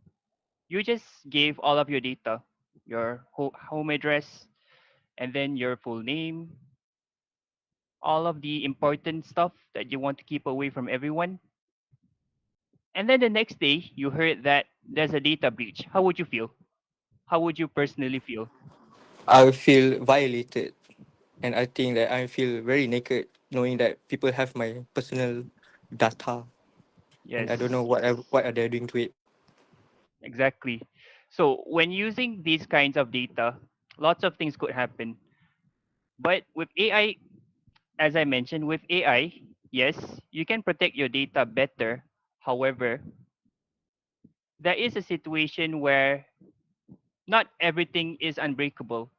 you just gave all of your data, your home address, and then your full name, all of the important stuff that you want to keep away from everyone. And then the next day, you heard that there's a data breach. How would you feel? How would you personally feel? I feel violated, and I think that I feel very naked knowing that people have my personal data, and I don't know Yes, what are they doing to it. exactly. So when using these kinds of data, lots of things could happen. But with AI, as I mentioned, with AI, yes, you can protect your data better. However, there is a situation where not everything is unbreakable.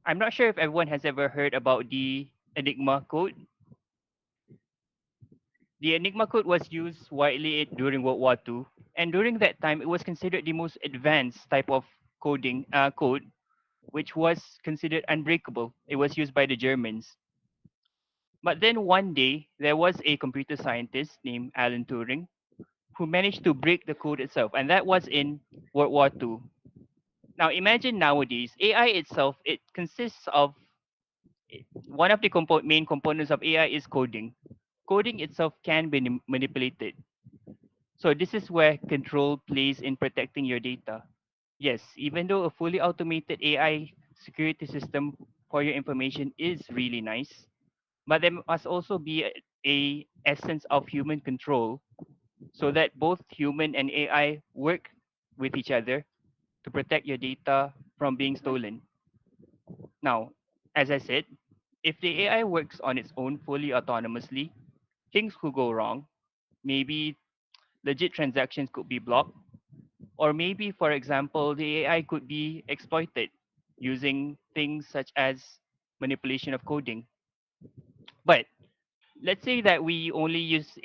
I'm not sure if everyone has ever heard about the Enigma code. The Enigma code was used widely during World War II, and during that time, it was considered the most advanced type of code, which was considered unbreakable. It was used by the Germans. But then one day, there was a computer scientist named Alan Turing who managed to break the code itself, and that was in World War II. Now, imagine nowadays, AI itself, it consists of one of the main components of AI is coding. Coding itself can be manipulated. So this is where control plays in protecting your data. Yes, even though a fully automated AI security system for your information is really nice, but there must also be a essence of human control so that both human and AI work with each other to protect your data from being stolen. Now, as I said, if the AI works on its own fully autonomously, things could go wrong. Maybe legit transactions could be blocked, or maybe, for example, the AI could be exploited using things such as manipulation of coding. But let's say that we only use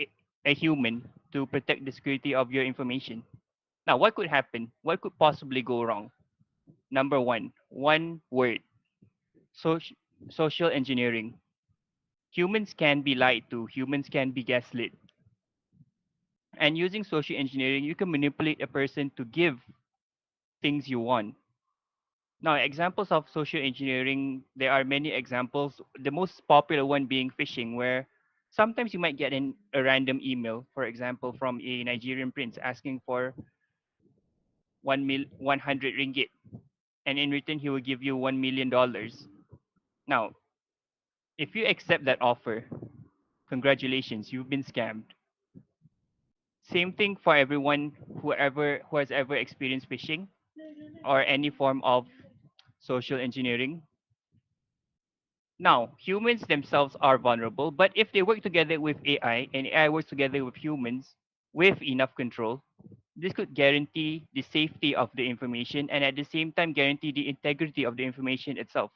a human to protect the security of your information. Now, what could happen? What could possibly go wrong? Number one word, soci- social engineering. Humans can be lied to, humans can be gaslit. And using social engineering, you can manipulate a person to give things you want. Now, examples of social engineering, there are many examples. The most popular one being phishing, where sometimes you might get a random email, for example, from a Nigerian prince asking for 100 ringgit, and in return, he will give you $1 million. Now, if you accept that offer, congratulations, you've been scammed. Same thing for everyone who has ever experienced phishing or any form of social engineering. Now, humans themselves are vulnerable, but if they work together with AI and AI works together with humans with enough control, this could guarantee the safety of the information and at the same time guarantee the integrity of the information itself.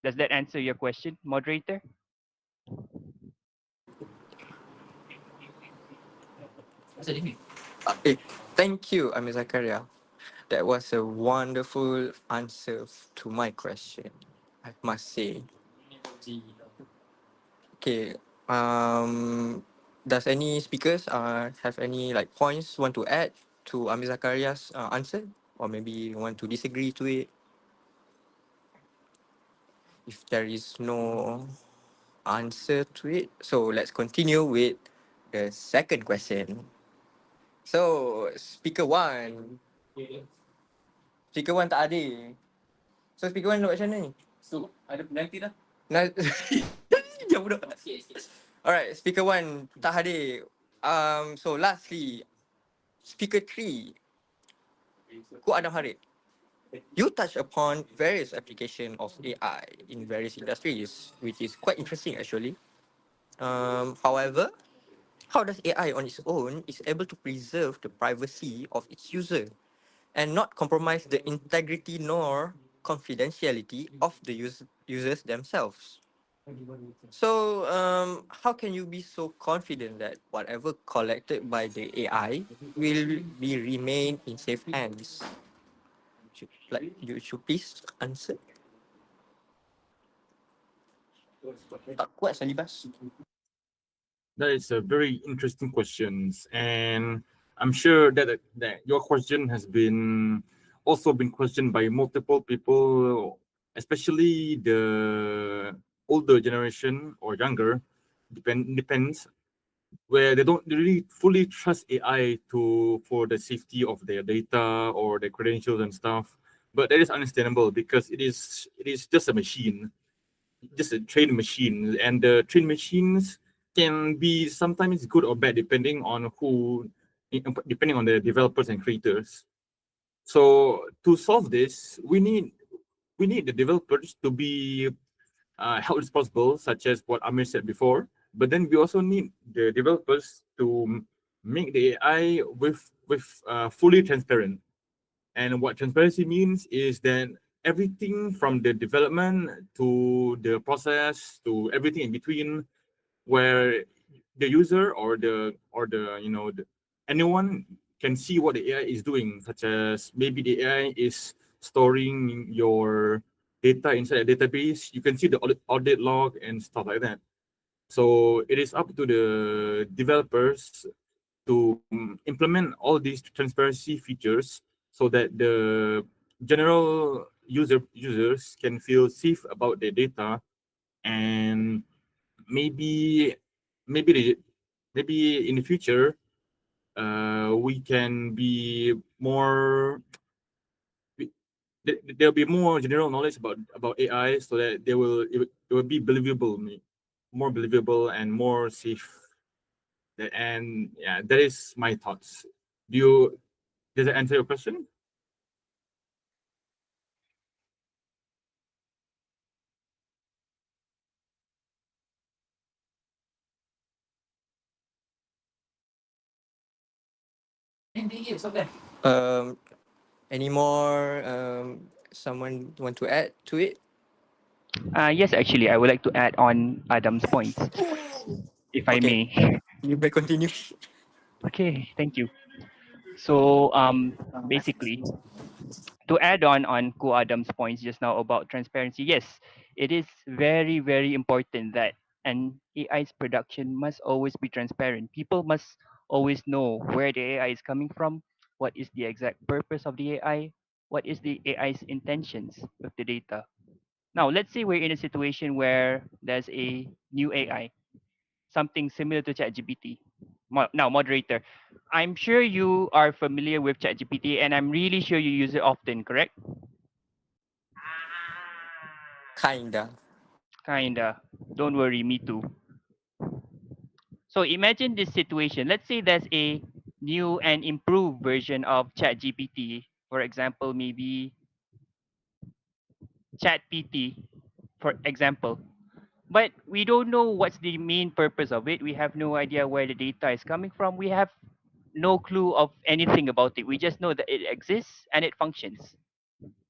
Does that answer your question, moderator? Thank you, Amir Zakaria. That was a wonderful answer to my question, I must say. Okay. Does any speakers have any like points want to add to Amir Zakaria's answer, or maybe want to disagree to it? If there is no answer to it, so let's continue with the second question. So speaker one tak ada. So speaker one nak buat macam mana ni? So ada penalti dah. Jangan bodoh. Alright, speaker one tak hadir. So lastly, speaker three, Ku Adam Harid. You touch upon various application of AI in various industries, which is quite interesting actually. However, how does AI on its own is able to preserve the privacy of its user and not compromise the integrity nor confidentiality of the users themselves? So, how can you be so confident that whatever collected by the AI will be remain in safe hands? Like, you should please answer. Tak kuat Salibas. That is a very interesting question, and I'm sure that your question has been also been questioned by multiple people, especially the older generation or younger, depends, where they don't really fully trust AI for the safety of their data or their credentials and stuff. But that is understandable because it is just a machine, just a trained machine, and the trained machines can be sometimes good or bad depending on depending on the developers and creators. So to solve this, we need the developers to be held responsible, such as what Amir said before. But then we also need the developers to make the AI with fully transparent. And what transparency means is that everything from the development to the process to everything in between, where the user or the anyone can see what the AI is doing, such as maybe the AI is storing your data inside a database. You can see the audit log and stuff like that. So it is up to the developers to implement all these transparency features so that the general users can feel safe about their data, and maybe maybe maybe in the future we can be more there'll be more general knowledge about AI, so that it will be believable, more believable and more safe. And yeah, that is my thoughts. Does that answer your question? Um, any more someone want to add to it? Yes, actually, I would like to add on Adam's points, if I Okay, may. you may continue. Okay, thank you. So, basically, to add on Ko Adam's points just now about transparency, yes, it is very, very important that an AI's production must always be transparent. People must always know where the AI is coming from, what is the exact purpose of the AI, what is the AI's intentions with the data. Now, let's say we're in a situation where there's a new AI, something similar to ChatGPT. Now, moderator, I'm sure you are familiar with ChatGPT, and I'm really sure you use it often, correct? Kinda. Kinda. Don't worry, me too. So imagine this situation. Let's say there's a new and improved version of ChatGPT. For example, maybe ChatPT, for example. But we don't know what's the main purpose of it. We have no idea where the data is coming from. We have no clue of anything about it. We just know that it exists and it functions.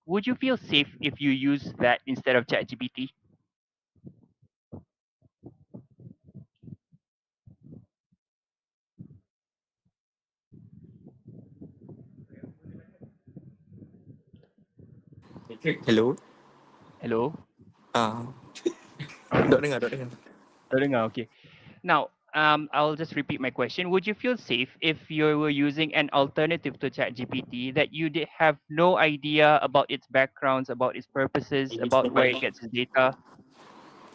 Would you feel safe if you use that instead of ChatGPT? Hello. Hello? Ah, dok dengar, dok dengar. Terdengar, okay. Now, I'll just repeat my question. Would you feel safe if you were using an alternative to ChatGPT that you did have no idea about its backgrounds, about its purposes, about where it gets its data?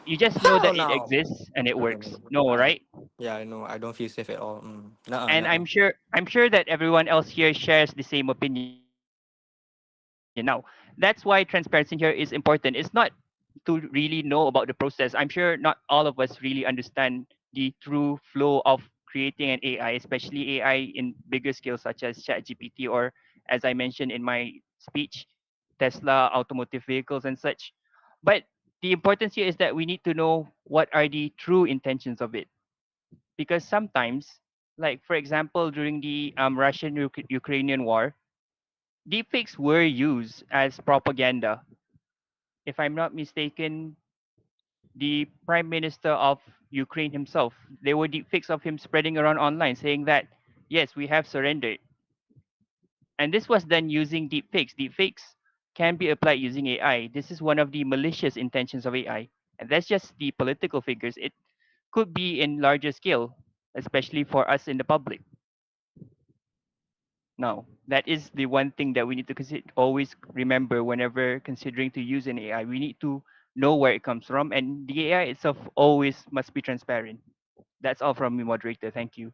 You just know Hell that it no. exists and it No, no, no, works. no. No, right? Yeah, I know. I don't feel safe at all. Nuh-uh, And nuh-uh. I'm sure that everyone else here shares the same opinion. Now, that's why transparency here is important. It's not to really know about the process. I'm sure not all of us really understand the true flow of creating an AI, especially AI in bigger scales such as ChatGPT or, as I mentioned in my speech, Tesla, automotive vehicles, and such. But the importance here is that we need to know what are the true intentions of it, because sometimes, like for example, during the Russian-Ukrainian war, deepfakes were used as propaganda. If I'm not mistaken, the prime minister of Ukraine himself, there were deepfakes of him spreading around online saying that, yes, we have surrendered. And this was done using deepfakes. Deepfakes can be applied using AI. This is one of the malicious intentions of AI. And that's just the political figures. It could be in larger scale, especially for us in the public. Now, that is the one thing that we need to always remember whenever considering to use an AI. We need to know where it comes from, and the AI itself always must be transparent. That's all from me, moderator. Thank you.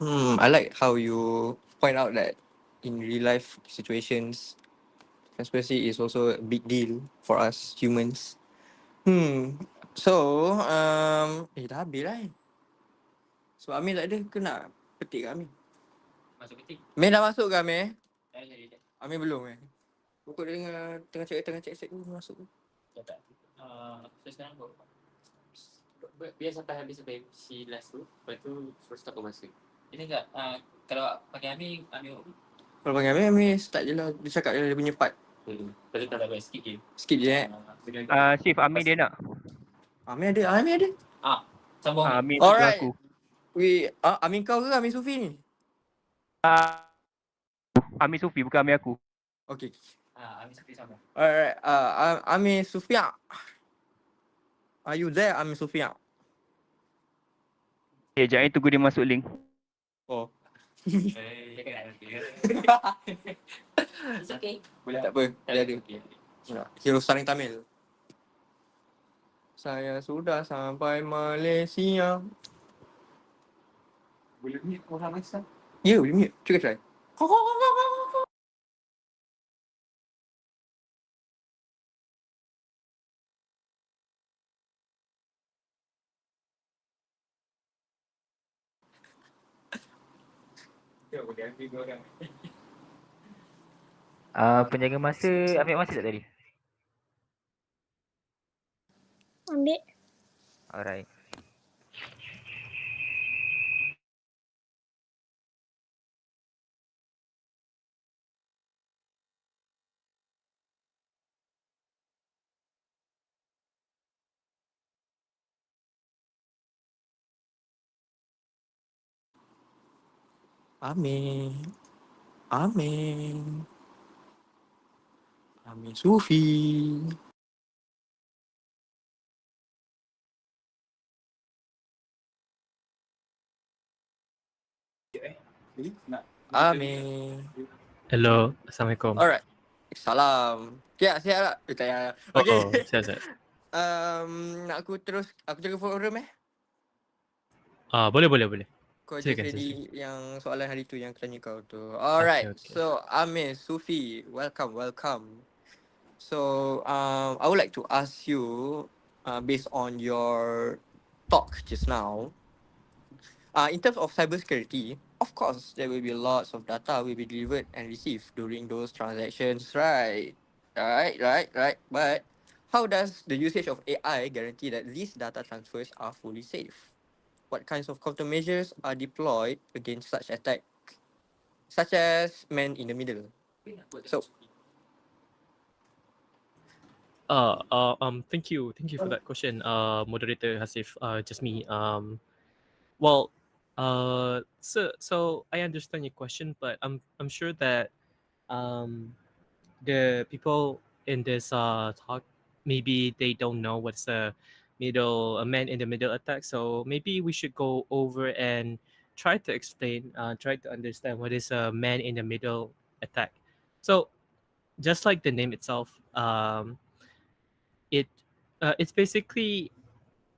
I like how you point out that in real life situations, transparency is also a big deal for us humans. So, dah habis lah. So, Amir tak ada ke nak petik kat Amir? Masuk petik. Amir dah masuk ke Amir? Amir belum eh? Pokok dia tengah cek set dulu masuk tu. Tak tak. Saya sekarang biar sampai habis sampai si last tu. Lepas tu terus tak kau masuk. Dia cakap, kalau panggil Amir Kalau panggil Amir start je lah. Dia cakap dia punya part. lepas tu tak buat sikit je. Sikit je Chief, Amir dia nak. Amir ada. Sambung Amir. Amir tu Alright. aku. Amir kau ke Amir Sufi ni? Amir Sufi, bukan Amir aku. Okay. Amir Sufi sama. Alright. Amir Sufia. Are you there, Amir Sufia? Jangan tunggu dia masuk link. Oh. Dia kena ada. It's okay. Boleh tak apa. Dia ada. Hero Saring Tamil. Saya sudah sampai Malaysia. Boleh mute orang Malaysia? Ya, boleh mute. Cuba try. Penjaga masa ambil masa tak tadi? Ambil. Alright. Amir Sufi. Amir. Hello, Assalamualaikum. Alright. Salam. Siap lah. Tak payah. Okay. Siap. Nak aku jaga forum Boleh. Kau Silakan. jadi yang soalan hari tu yang aku tanya kau tu. Alright. Okay. So Amir Sufi, welcome. So I would like to ask you, based on your talk just now, in terms of cybersecurity, of course there will be lots of data will be delivered and received during those transactions, right? Right. But how does the usage of AI guarantee that these data transfers are fully safe? What kinds of countermeasures are deployed against such attack, such as man in the middle? So, Thank you for that question, moderator Hasif. Just me. So I understand your question, but I'm sure that the people in this talk, maybe they don't know what's a man in the middle attack. So maybe we should go over and try to explain, try to understand what is a man in the middle attack. So just like the name itself, it's basically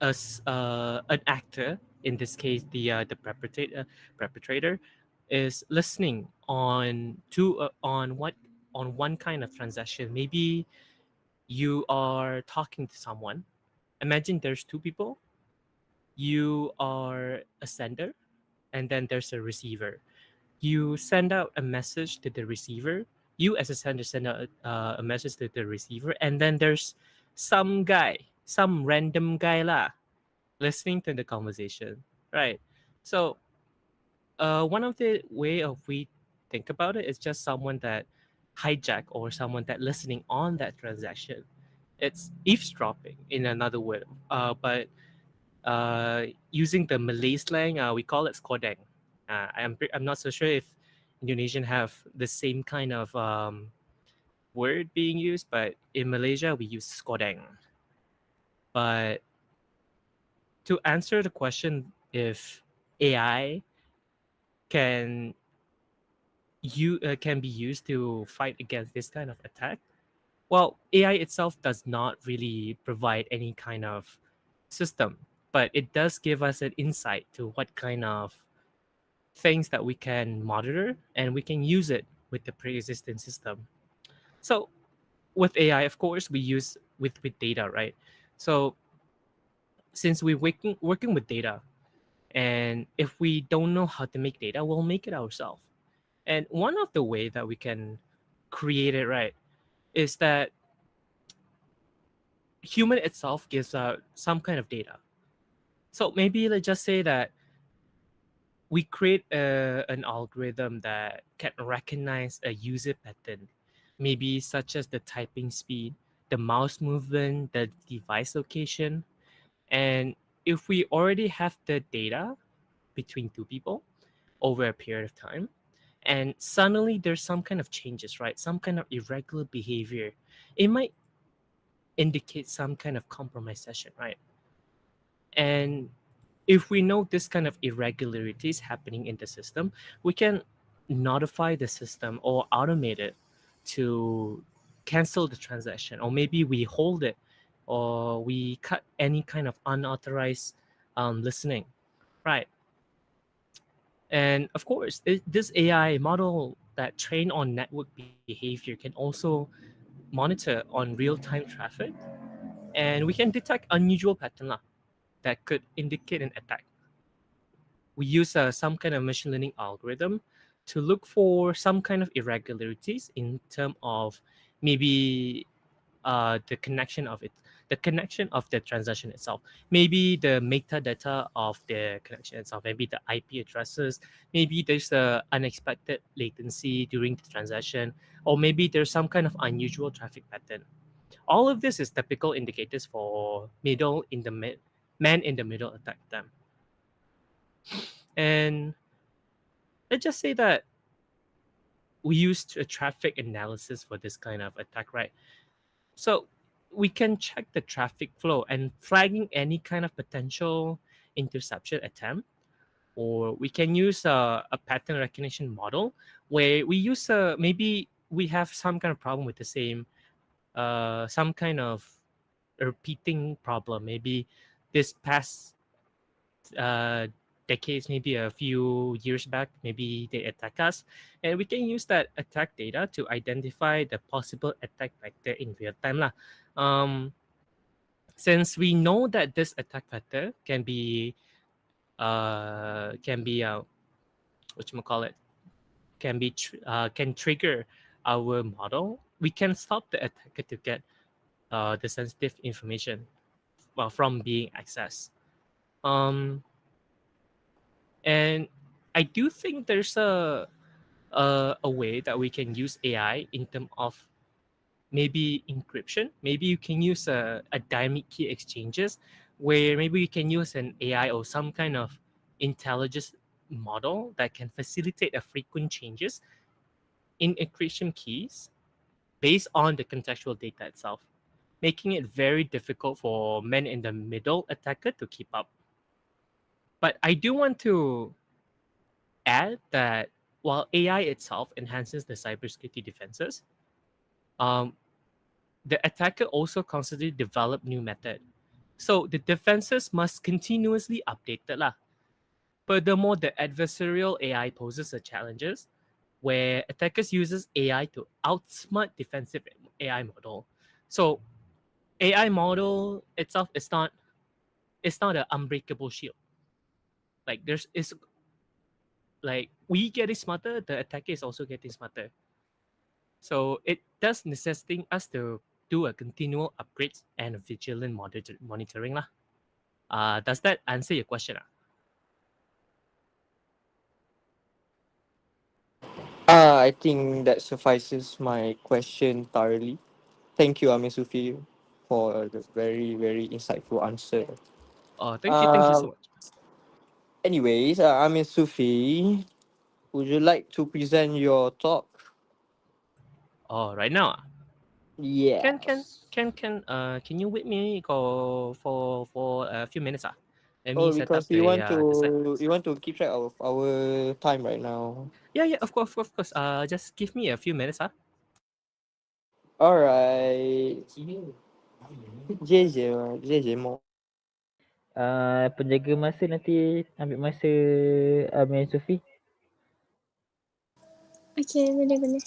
an actor. In this case, the perpetrator is listening on one kind of transaction. Maybe you are talking to someone. Imagine there's two people. You are a sender, and then there's a receiver. You send out a message to the receiver. You as a sender send out a message to the receiver, and then there's some random guy lah, listening to the conversation, right? So one of the way of we think about it is just someone that hijack or someone that listening on that transaction. It's eavesdropping in another word, but using the Malay slang, we call it skodeng. I'm not so sure if Indonesian have the same kind of word being used, but in Malaysia we use skodeng. But to answer the question if AI can be used to fight against this kind of attack, well, AI itself does not really provide any kind of system, but it does give us an insight to what kind of things that we can monitor, and we can use it with the pre-existing system. So with AI, of course, we use with data, right? So since we're working with data, and if we don't know how to make data, we'll make it ourselves. And one of the way that we can create it, right, is that human itself gives out some kind of data. So maybe let's just say that we create an algorithm that can recognize a user pattern, maybe such as the typing speed, the mouse movement, the device location. And if we already have the data between two people over a period of time, and suddenly there's some kind of changes, right? Some kind of irregular behavior, it might indicate some kind of compromise session, right? And if we know this kind of irregularities happening in the system, we can notify the system or automate it to cancel the transaction, or maybe we hold it, or we cut any kind of unauthorized listening, right? And of course, this AI model that train on network behavior can also monitor on real-time traffic, and we can detect unusual pattern lah, that could indicate an attack. We use some kind of machine learning algorithm to look for some kind of irregularities in terms of maybe the connection of it, the connection of the transaction itself, maybe the metadata of the connection itself, maybe the IP addresses, maybe there's a unexpected latency during the transaction, or maybe there's some kind of unusual traffic pattern. All of this is typical indicators for man in the middle attack them. And let's just say that we used a traffic analysis for this kind of attack, right? So we can check the traffic flow and flagging any kind of potential interception attempt, or we can use a pattern recognition model where we use maybe we have some kind of problem with the same some kind of repeating problem. Maybe this past uh, decades, maybe a few years back, maybe they attack us, and we can use that attack data to identify the possible attack vector in real time lah. Um, since we know that this attack vector can be what you call it, can trigger our model, we can stop the attacker to get the sensitive information from being accessed. Um, And I do think there's a way that we can use AI in terms of maybe encryption. Maybe you can use a dynamic key exchanges where maybe you can use an AI or some kind of intelligence model that can facilitate a frequent changes in encryption keys based on the contextual data itself, making it very difficult for men in the middle attacker to keep up. But I do want to add that while AI itself enhances the cybersecurity defenses, um, the attacker also constantly develop new method. So the defenses must continuously updated lah. Furthermore, the adversarial AI poses a challenges where attackers uses AI to outsmart defensive AI model. So AI model itself is not an unbreakable shield. Like there's is like we getting smarter, the attacker is also getting smarter. So it does necessitate us to do a continual upgrades and vigilant monitoring lah. Does that answer your question? I think that suffices my question thoroughly. Thank you, Amir Sufi, for the very, very insightful answer. Thank you so Um, much. anyways, Amir Sufi, would you like to present your talk? Oh, right now, Yes. can you wait me for a few minutes? Let me Oh, set up because we want the site. to keep track of our time right now. Yeah, of course, of course. Just give me a few minutes. All right. 谢谢，谢谢mo。Penjaga masa nanti ambil masa Amir Sufi. Okay, boleh.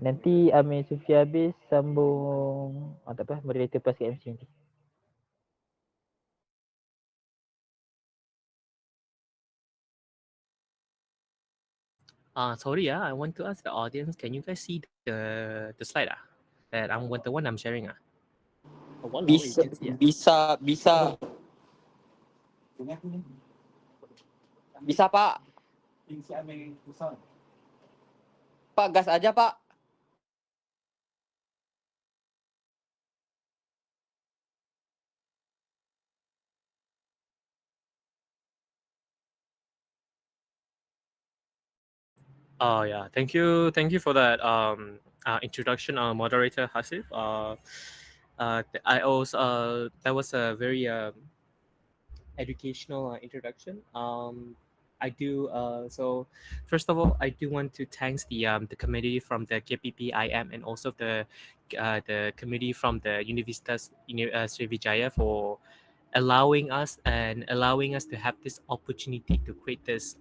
Nanti Amir Sufi habis sambung tak apa, moderator plus ke MC nanti. Sorry, I want to ask the audience, can you guys see the slide that the one I'm sharing Bisa, bisa. Bisa Pak. Pak gas aja Pak. Oh yeah, thank you for that introduction, moderator Hasif. I also that was a very educational introduction. I do so. First of all, I do want to thank the committee from the KPPIM and also the committee from the Universitas Srivijaya for allowing us to have this opportunity to create this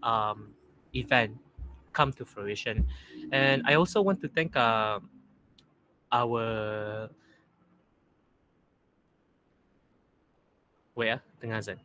event come to fruition. And I also want to thank our tengah Zan.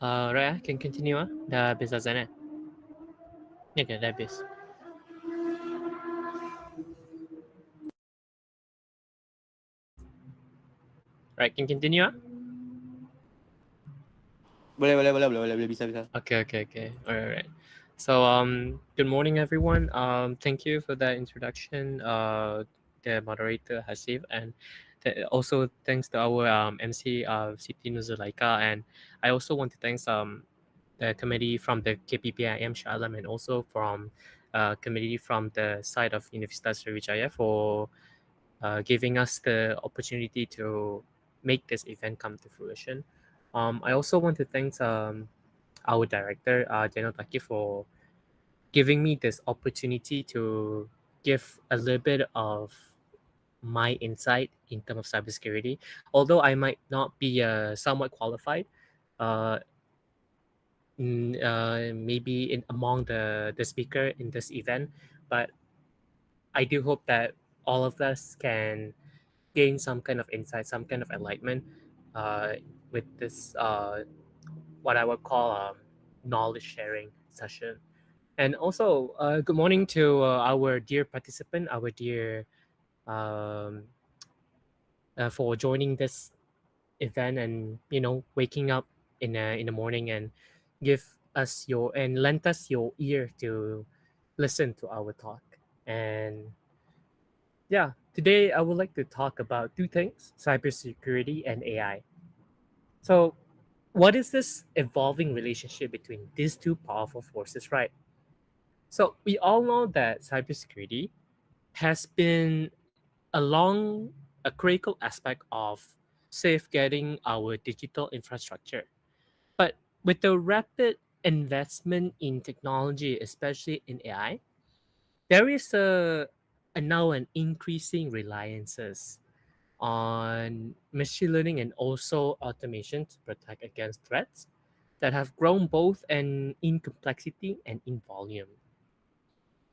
Raya, can continue dah habis azan ya kan, dah habis. Right, can continue Boleh, bisa. Okay. Alright. So good morning everyone. Thank you for that introduction, the moderator Hasif, and also thanks to our MC Siti Nuzulaika, and I also want to thank the committee from the KPPIM SULAM and also from committee from the side of Universitas Sriwijaya for giving us the opportunity to make this event come to fruition. I also want to thank our director, Daniel Taki, for giving me this opportunity to give a little bit of my insight in terms of cybersecurity. Although I might not be somewhat qualified, uh, maybe among the speaker in this event, but I do hope that all of us can gain some kind of insight, some kind of enlightenment uh, with this what I would call knowledge sharing session. And also, good morning to our dear participant, our dear for joining this event and waking up in the morning and lend us your ear to listen to our talk. And yeah, today I would like to talk about two things: cybersecurity and AI. So, what is this evolving relationship between these two powerful forces, right? So, we all know that cybersecurity has been a critical aspect of safeguarding our digital infrastructure. But with the rapid investment in technology, especially in AI, there is a now an increasing reliances on machine learning and also automation to protect against threats that have grown both in complexity and in volume.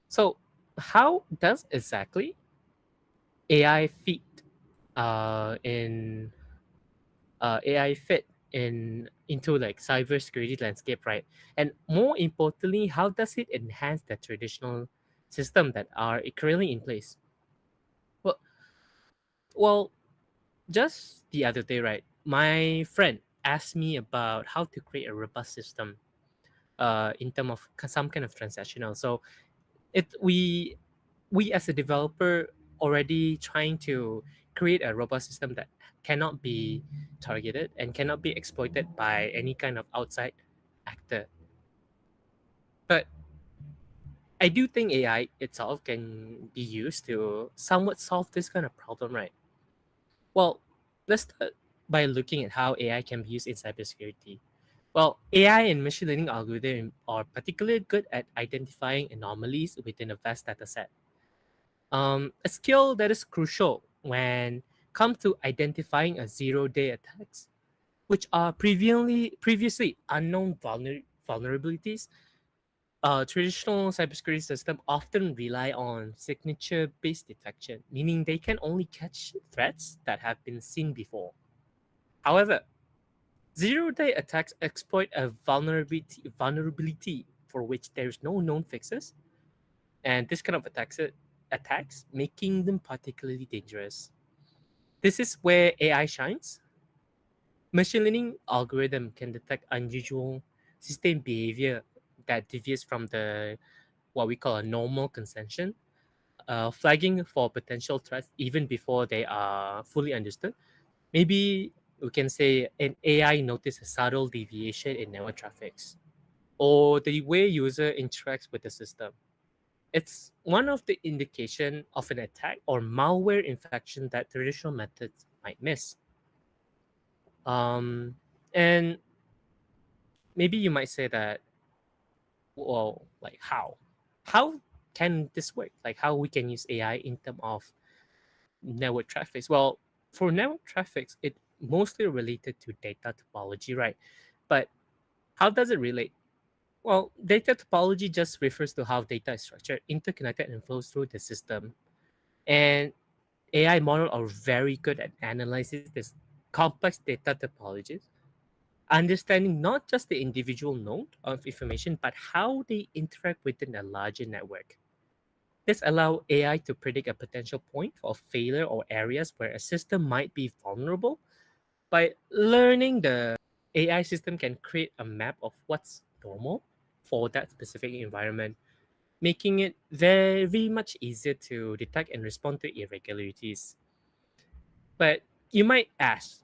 So, how does exactly AI fit in AI fit in into like cybersecurity landscape, right? And more importantly, how does it enhance the traditional system that are currently in place? Well, well, just the other day, right? My friend asked me about how to create a robust system in terms of some kind of transactional. So it we as a developer already trying to create a robust system that cannot be targeted and cannot be exploited by any kind of outside actor. But I do think AI itself can be used to somewhat solve this kind of problem, right? Well, let's start by looking at how AI can be used in cybersecurity. Well, AI and machine learning algorithms are particularly good at identifying anomalies within a vast data set. A skill that is crucial when come to identifying a zero-day attacks, which are previously unknown vulnerabilities. Traditional cybersecurity systems often rely on signature-based detection, meaning they can only catch threats that have been seen before. However, zero-day attacks exploit a vulnerability for which there is no known fixes, and this kind of attacks making them particularly dangerous. This is where AI shines. Machine learning algorithm can detect unusual sustained behavior that deviates from the what we call a normal consensus, flagging for potential threats even before they are fully understood. Maybe we can say an AI notices a subtle deviation in network traffics or the way user interacts with the system. It's one of the indication of an attack or malware infection that traditional methods might miss. Um, and maybe you might say that, well, like how? How can this work? Like how we can use AI in terms of network traffics? Well, for network traffics, it mostly related to data topology, right? But how does it relate? Well, data topology just refers to how data is structured, interconnected, and flows through the system. And AI models are very good at analyzing this complex data topologies, understanding not just the individual node of information, but how they interact within a larger network. This allows AI to predict a potential point of failure or areas where a system might be vulnerable. By learning, the AI system can create a map of what's normal for that specific environment, making it very much easier to detect and respond to irregularities. But you might ask,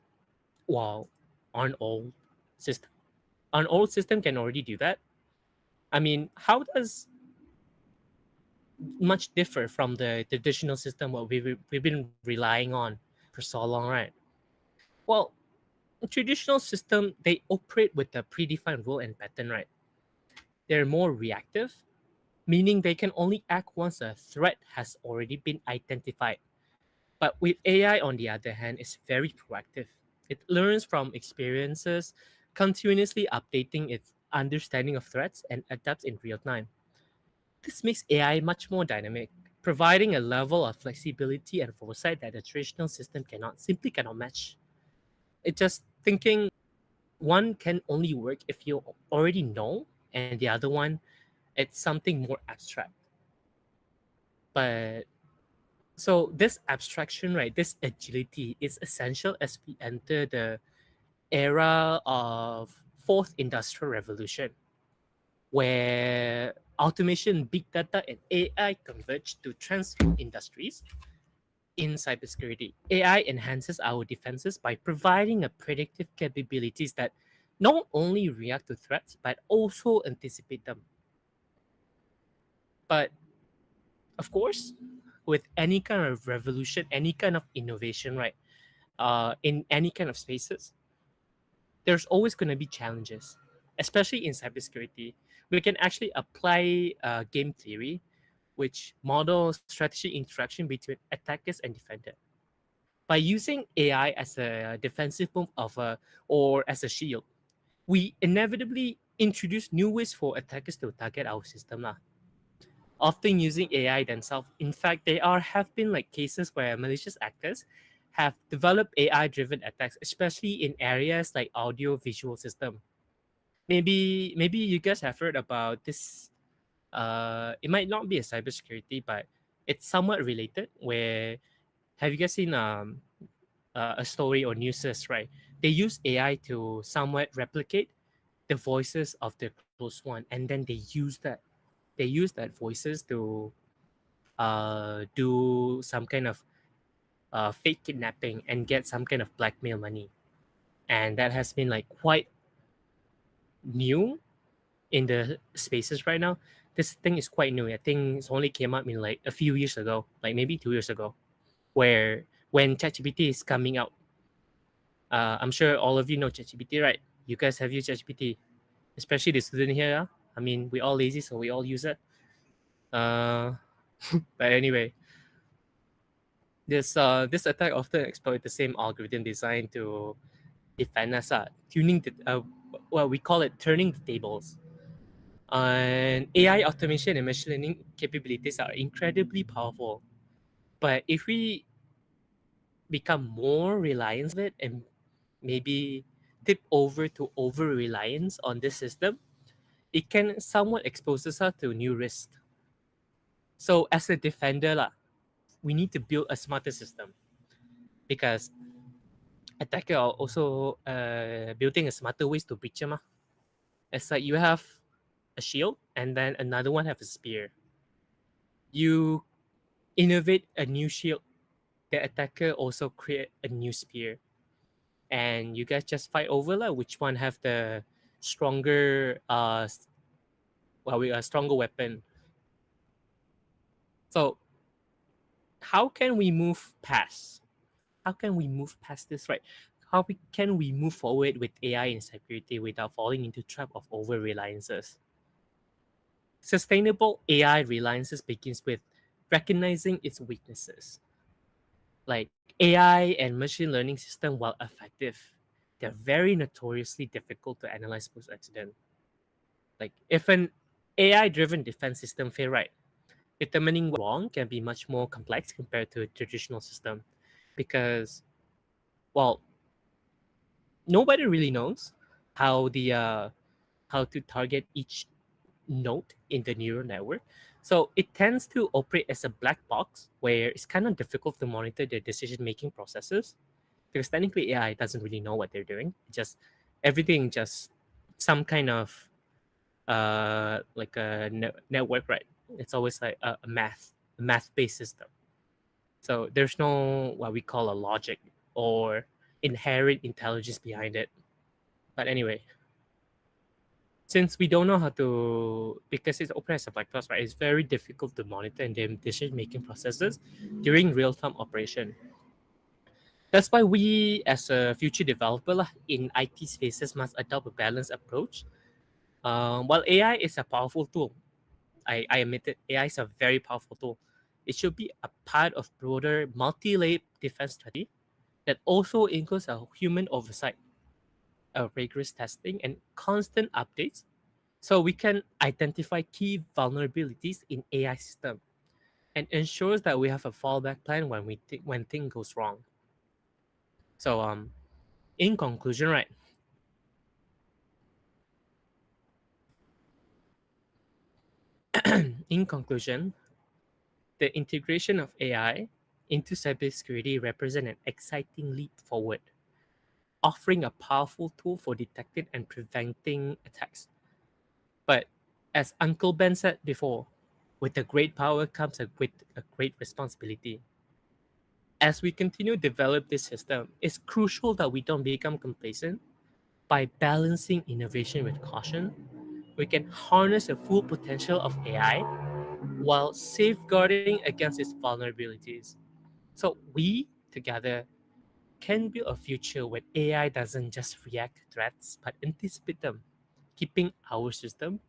well, aren't all system an old system can already do that? I mean, how does much differ from the traditional system what we've been relying on for so long, right? Well, traditional system they operate with a predefined rule and pattern, right? They're more reactive, meaning they can only act once a threat has already been identified. But with AI, on the other hand, is very proactive. It learns from experiences, continuously updating its understanding of threats and adapts in real time. This makes AI much more dynamic, providing a level of flexibility and foresight that a traditional system simply cannot match. It's just thinking one can only work if you already know, and the other one, it's something more abstract. But so this abstraction, right, this agility is essential as we enter the era of fourth industrial revolution, where automation, big data, and AI converge to transform industries. In cybersecurity, AI enhances our defenses by providing a predictive capabilities that not only react to threats but also anticipate them. But of course, with any kind of revolution, any kind of innovation, right, in any kind of spaces, there's always going to be challenges. especially in cybersecurity, we can actually apply game theory, which models strategy interaction between attackers and defender. By using AI as a defensive move or as a shield, we inevitably introduce new ways for attackers to target our system lah. Often using AI themselves. In fact, have been like cases where malicious actors have developed AI-driven attacks, especially in areas like audio-visual system. Maybe you guys have heard about this. It might not be a cybersecurity, but it's somewhat related. Where have you guys seen a story or newses? Right, they use AI to somewhat replicate the voices of their close one, and then they use that voices to do some kind of fake kidnapping and get some kind of blackmail money, and that has been like quite new in the spaces right now. This thing is quite new. I think it's only came up in like a few years ago, like maybe 2 years ago, where when ChatGPT is coming out. I'm sure all of you know ChatGPT, right? You guys have used ChatGPT, especially the student here. Yeah? I mean, we all lazy, so we all use it. But anyway, this attack often exploit the same algorithm designed to defend us, tuning the well, we call it turning the tables. And AI automation and machine learning capabilities are incredibly powerful. But if we become more reliant of it and maybe tip over to over reliance on this system, it can somewhat expose us to new risks. So as a defender, we need to build a smarter system because attacker are also building a smarter ways to breach them. It's like you have a shield and then another one have a spear. You innovate a new shield, the attacker also create a new spear, and you guys just fight over which one have the stronger we a stronger weapon. So how can we move past? How can we move past this, right? Can we move forward with AI and security without falling into trap of over reliances? Sustainable AI reliances begins with recognizing its weaknesses. Like AI and machine learning system, while effective, they're very notoriously difficult to analyze post accident. Like if an AI-driven defense system fail, right, determining what's wrong can be much more complex compared to a traditional system, because well, nobody really knows how how to target each node in the neural network. So it tends to operate as a black box where it's kind of difficult to monitor their decision-making processes, because technically AI doesn't really know what they're doing. Just everything just some kind of like a network, right? It's always like a math-based system. So there's no what we call a logic or inherent intelligence behind it. But anyway, since we don't know how to, because it's open as a black box, right? It's very difficult to monitor and their decision-making processes during real-time operation. That's why we, as a future developer in IT spaces, must adopt a balanced approach. While AI is a powerful tool, I admit it, AI is a very powerful tool. It should be a part of broader multi-layered defense strategy that also includes a human oversight, a rigorous testing, and constant updates, so we can identify key vulnerabilities in AI system and ensures that we have a fallback plan when thing goes wrong. So in conclusion, right? In conclusion, the integration of AI into cybersecurity represents an exciting leap forward, offering a powerful tool for detecting and preventing attacks. But as Uncle Ben said before, with a great power comes with a great responsibility. As we continue to develop this system, it's crucial that we don't become complacent. By balancing innovation with caution, we can harness the full potential of AI while safeguarding against its vulnerabilities. So we together can build a future where AI doesn't just react to threats but anticipate them, keeping our system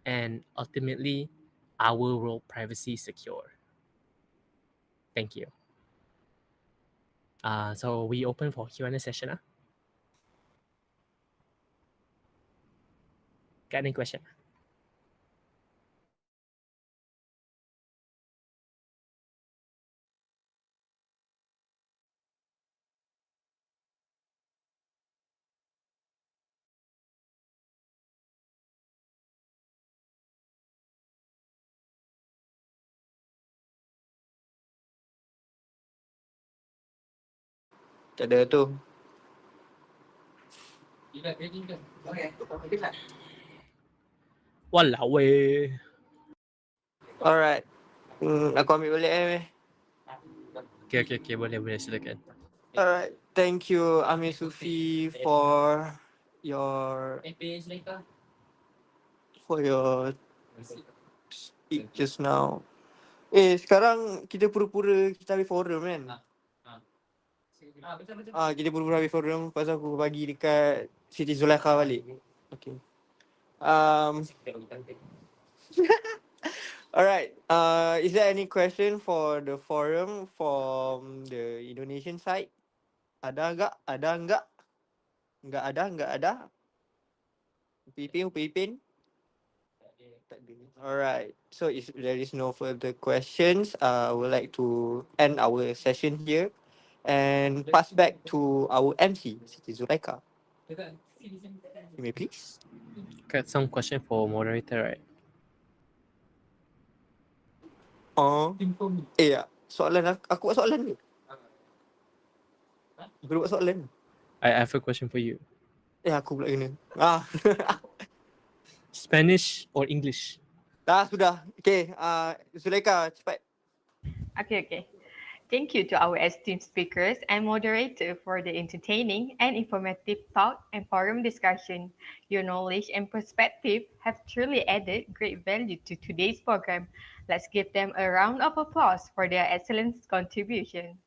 and ultimately our world privacy secure. Thank you. So we open for Q&A session. Got any question? Tak ada tu. Walau weh. Alright. Aku ambil balik Okay, boleh silakan. Alright. Thank you Amir Sufi for your speak just now. Sekarang kita pura-pura kita ambil forum kan? Kita pura-pura ambil forum pasal aku bagi dekat Siti Zulaikha balik. Okay. Alright. Is there any question for the forum from the Indonesian side? Ada enggak? Ada enggak? Enggak ada. Upipin? Tak ada. Alright. So if there is no further questions, I would like to end our session here and pass back to our MC, Siti Zulaikha. You may please. Got some question for moderator, right? Ya. Soalan aku buat soalan ni. Aku buat soalan. I have a question for you. Aku pula kena. Spanish or English? Sudah. Okay. Zulaikha, cepat. Okay. Thank you to our esteemed speakers and moderator for the entertaining and informative talk and forum discussion. Your knowledge and perspective have truly added great value to today's program. Let's give them a round of applause for their excellent contribution.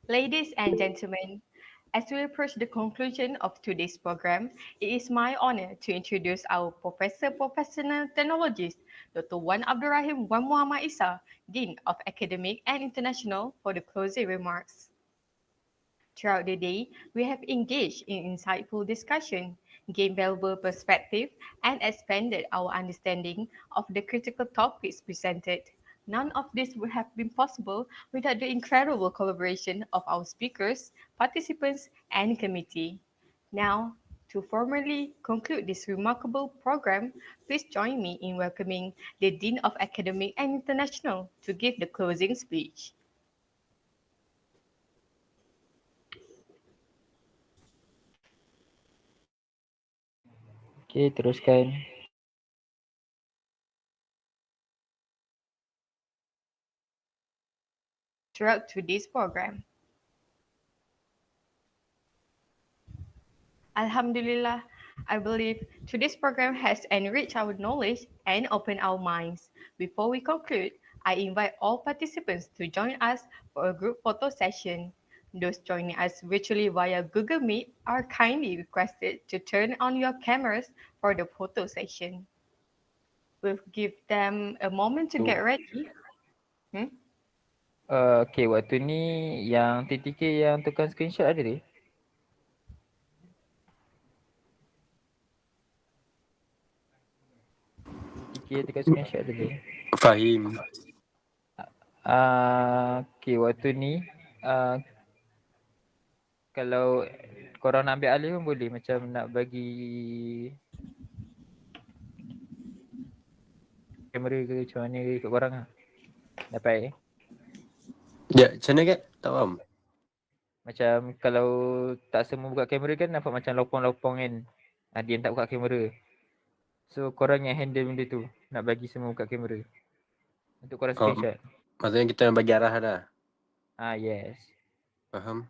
Ladies and gentlemen, as we approach the conclusion of today's program, it is my honor to introduce our Professor Professional Technologist, Dr. Wan Abdul Rahim Wan Muhammad Isa, Dean of Academic and International, for the closing remarks. Throughout the day, we have engaged in insightful discussion, gained valuable perspective, and expanded our understanding of the critical topics presented. None of this would have been possible without the incredible collaboration of our speakers, participants, and committee. Now, to formally conclude this remarkable program, please join me in welcoming the Dean of Academic and International to give the closing speech. Okay, teruskan. Throughout today's program. Alhamdulillah, I believe today's program has enriched our knowledge and opened our minds. Before we conclude, I invite all participants to join us for a group photo session. Those joining us virtually via Google Meet are kindly requested to turn on your cameras for the photo session. We'll give them a moment to get ready. Okay, waktu ni yang TTK yang tukar screenshot ada dia? TTK yang tukar screenshot ada dia? Fahim. Okay, waktu ni kalau korang nak ambil alih pun boleh, macam nak bagi kamera ke macam mana ke ikut korang lah. Dapat Ya, macam mana Kak? Tak faham. Macam kalau tak semua buka kamera kan nampak macam lopong-lopong kan. Dia yang tak buka kamera. So korang yang handle benda tu, nak bagi semua buka kamera untuk korang screenshot. Maksudnya kita bagi arahan lah. Yes. Faham.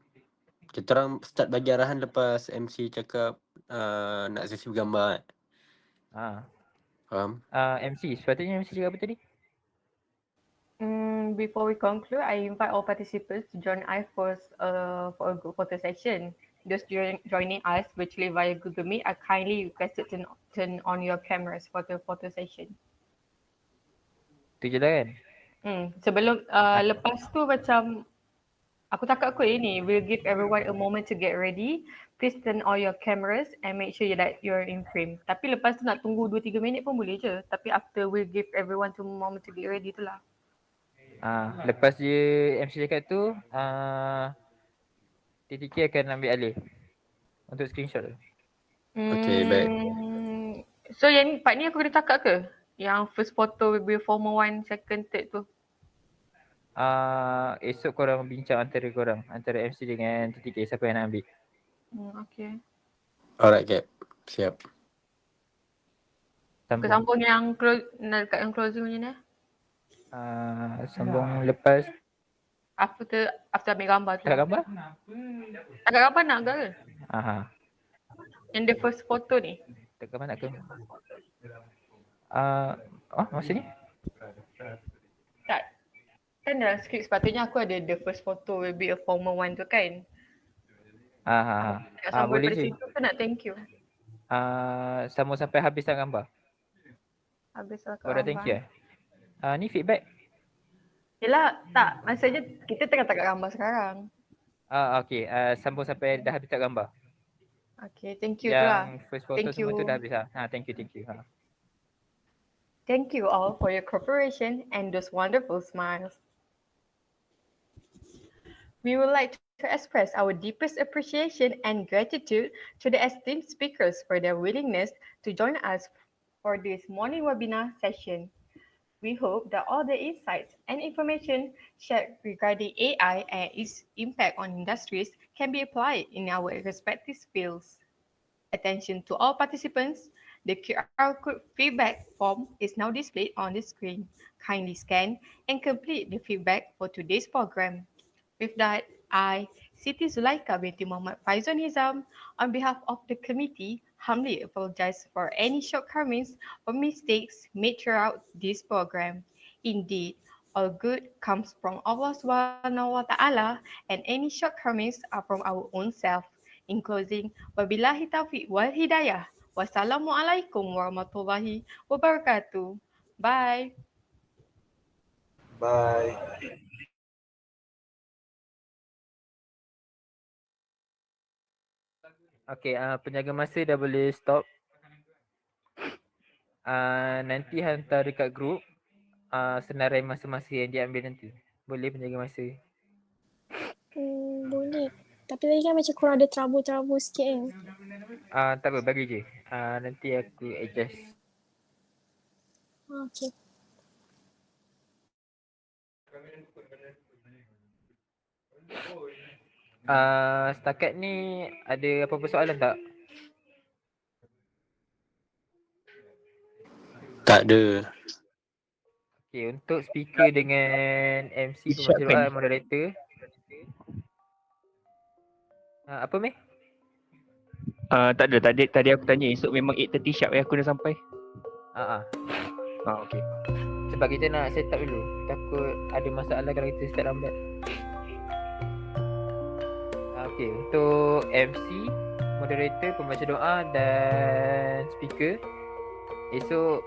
Kita orang start bagi arahan lepas MC cakap nak sesi bergambar kan? Faham. MC, sepatutnya MC cakap apa tadi? Before we conclude, I invite all participants to join us for a group photo session. those joining us virtually via Google Meet are kindly requested to turn on your cameras for the photo session. Tu je lah kan? Sebelum lepas tu macam aku takut ni, we'll give everyone a moment to get ready. Please turn on your cameras and make sure that you're in frame. Tapi lepas tu nak tunggu 2-3 minit pun boleh je. Tapi after we'll give everyone a moment to get ready tu lah. Lepas dia MC cakap tu, TTK akan ambil alih untuk screenshot tu. Okay, baik. So yang ni, part ni aku kena cakap ke? Yang first photo will be formal one, second, third tu. Esok korang bincang antara MC dengan TTK siapa yang nak ambil. Okay. Alright, Cap. Siap. Sambung yang dekat yang closing macam ni. Sambung lepas After ambil gambar tu. tak gambar? Agak gambar nak agak ke? Yang the first photo ni. Tak gambar nak ke? Maksudnya? Tak. Kan dalam skrip sepatutnya aku ada the first photo will be a formal one tu kan. Nak sambung Boleh daripada je. situ tu nak thank you. Sambung sampai habis tak gambar? Habis lah Baru thank you ni feedback? Yelah, tak. Maksudnya kita tengah tak gambar sekarang. Okay. Sambung sampai dah habis tak gambar? Okay, thank you tu lah. Yang first photo Thank semua you. tu dah habis thank you. Thank you all for your cooperation and those wonderful smiles. We would like to express our deepest appreciation and gratitude to the esteemed speakers for their willingness to join us for this morning webinar session. We hope that all the insights and information shared regarding AI and its impact on industries can be applied in our respective fields. Attention to all participants. The QR code feedback form is now displayed on the screen. Kindly scan and complete the feedback for today's program. With that, I, Siti Zulaika binti Muhammad Faizul Nizam, on behalf of the committee, humbly apologize for any shortcomings or mistakes made throughout this program. Indeed, all good comes from Allah Subhanahu wa Ta'ala, and any shortcomings are from our own self. In closing, wabillahi taufiq wal hidayah. Wassalamualaikum warahmatullahi wabarakatuh. Bye. Bye. Okay, penjaga masa dah boleh stop. Nanti hantar dekat grup senarai masa-masa yang diambil nanti. Boleh penjaga masa? Boleh. Tapi tadi kan macam kurang ada trouble sikit kan. Tak apa, bagi je. Nanti aku adjust. Okay. Setakat ni ada apa-apa soalan tak? Tak ada. Okay, untuk speaker dengan MC pembaca doa moderator. Apa Meh? Tak ada. Tadi aku tanya esok memang 8:30 sharp aku dah sampai. Okay. Sebab kita nak set up dulu. Takut ada masalah kalau kita start lambat. Okay, untuk MC, moderator, pembaca doa dan speaker, esok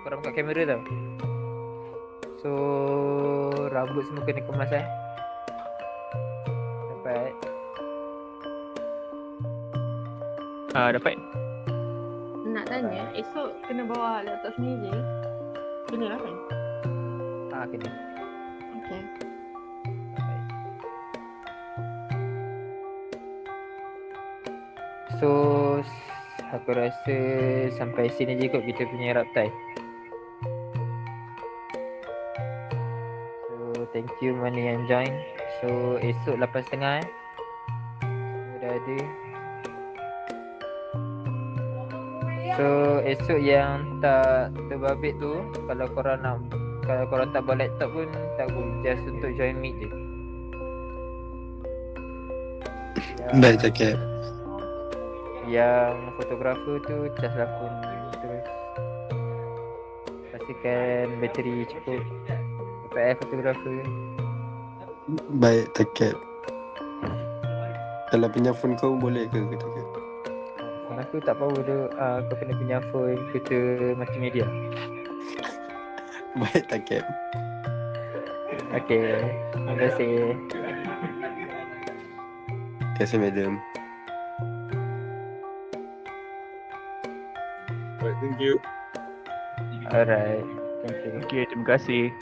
korang buka kamera tau. So rambut semua kena kemas Dapat? Dapat. Nak tanya, esok kena bawa laptop sendiri? Kena lah kan? Kena. Okay. So aku rasa sampai sini je kot kita punya raptai. So thank you mana yang join. So esok 8.30 semua dah ada. So esok yang tak terbabit tu, kalau korang tak bawa laptop pun tak apa, just untuk join meet je. Baik, cakap. Yang fotografer tu cas telefon terus. Pastikan bateri cukup. Dapat fotografer. Baik, cakap. Kalau pinjam phone kau boleh ke kata ke? Phone aku tak power tu. Kau kena pinjam phone kereta multimedia. Baik tak Cap? Okay. Terima kasih. Terima kasih madam. Right, thank you. Alright. Thank you. Okay, terima kasih.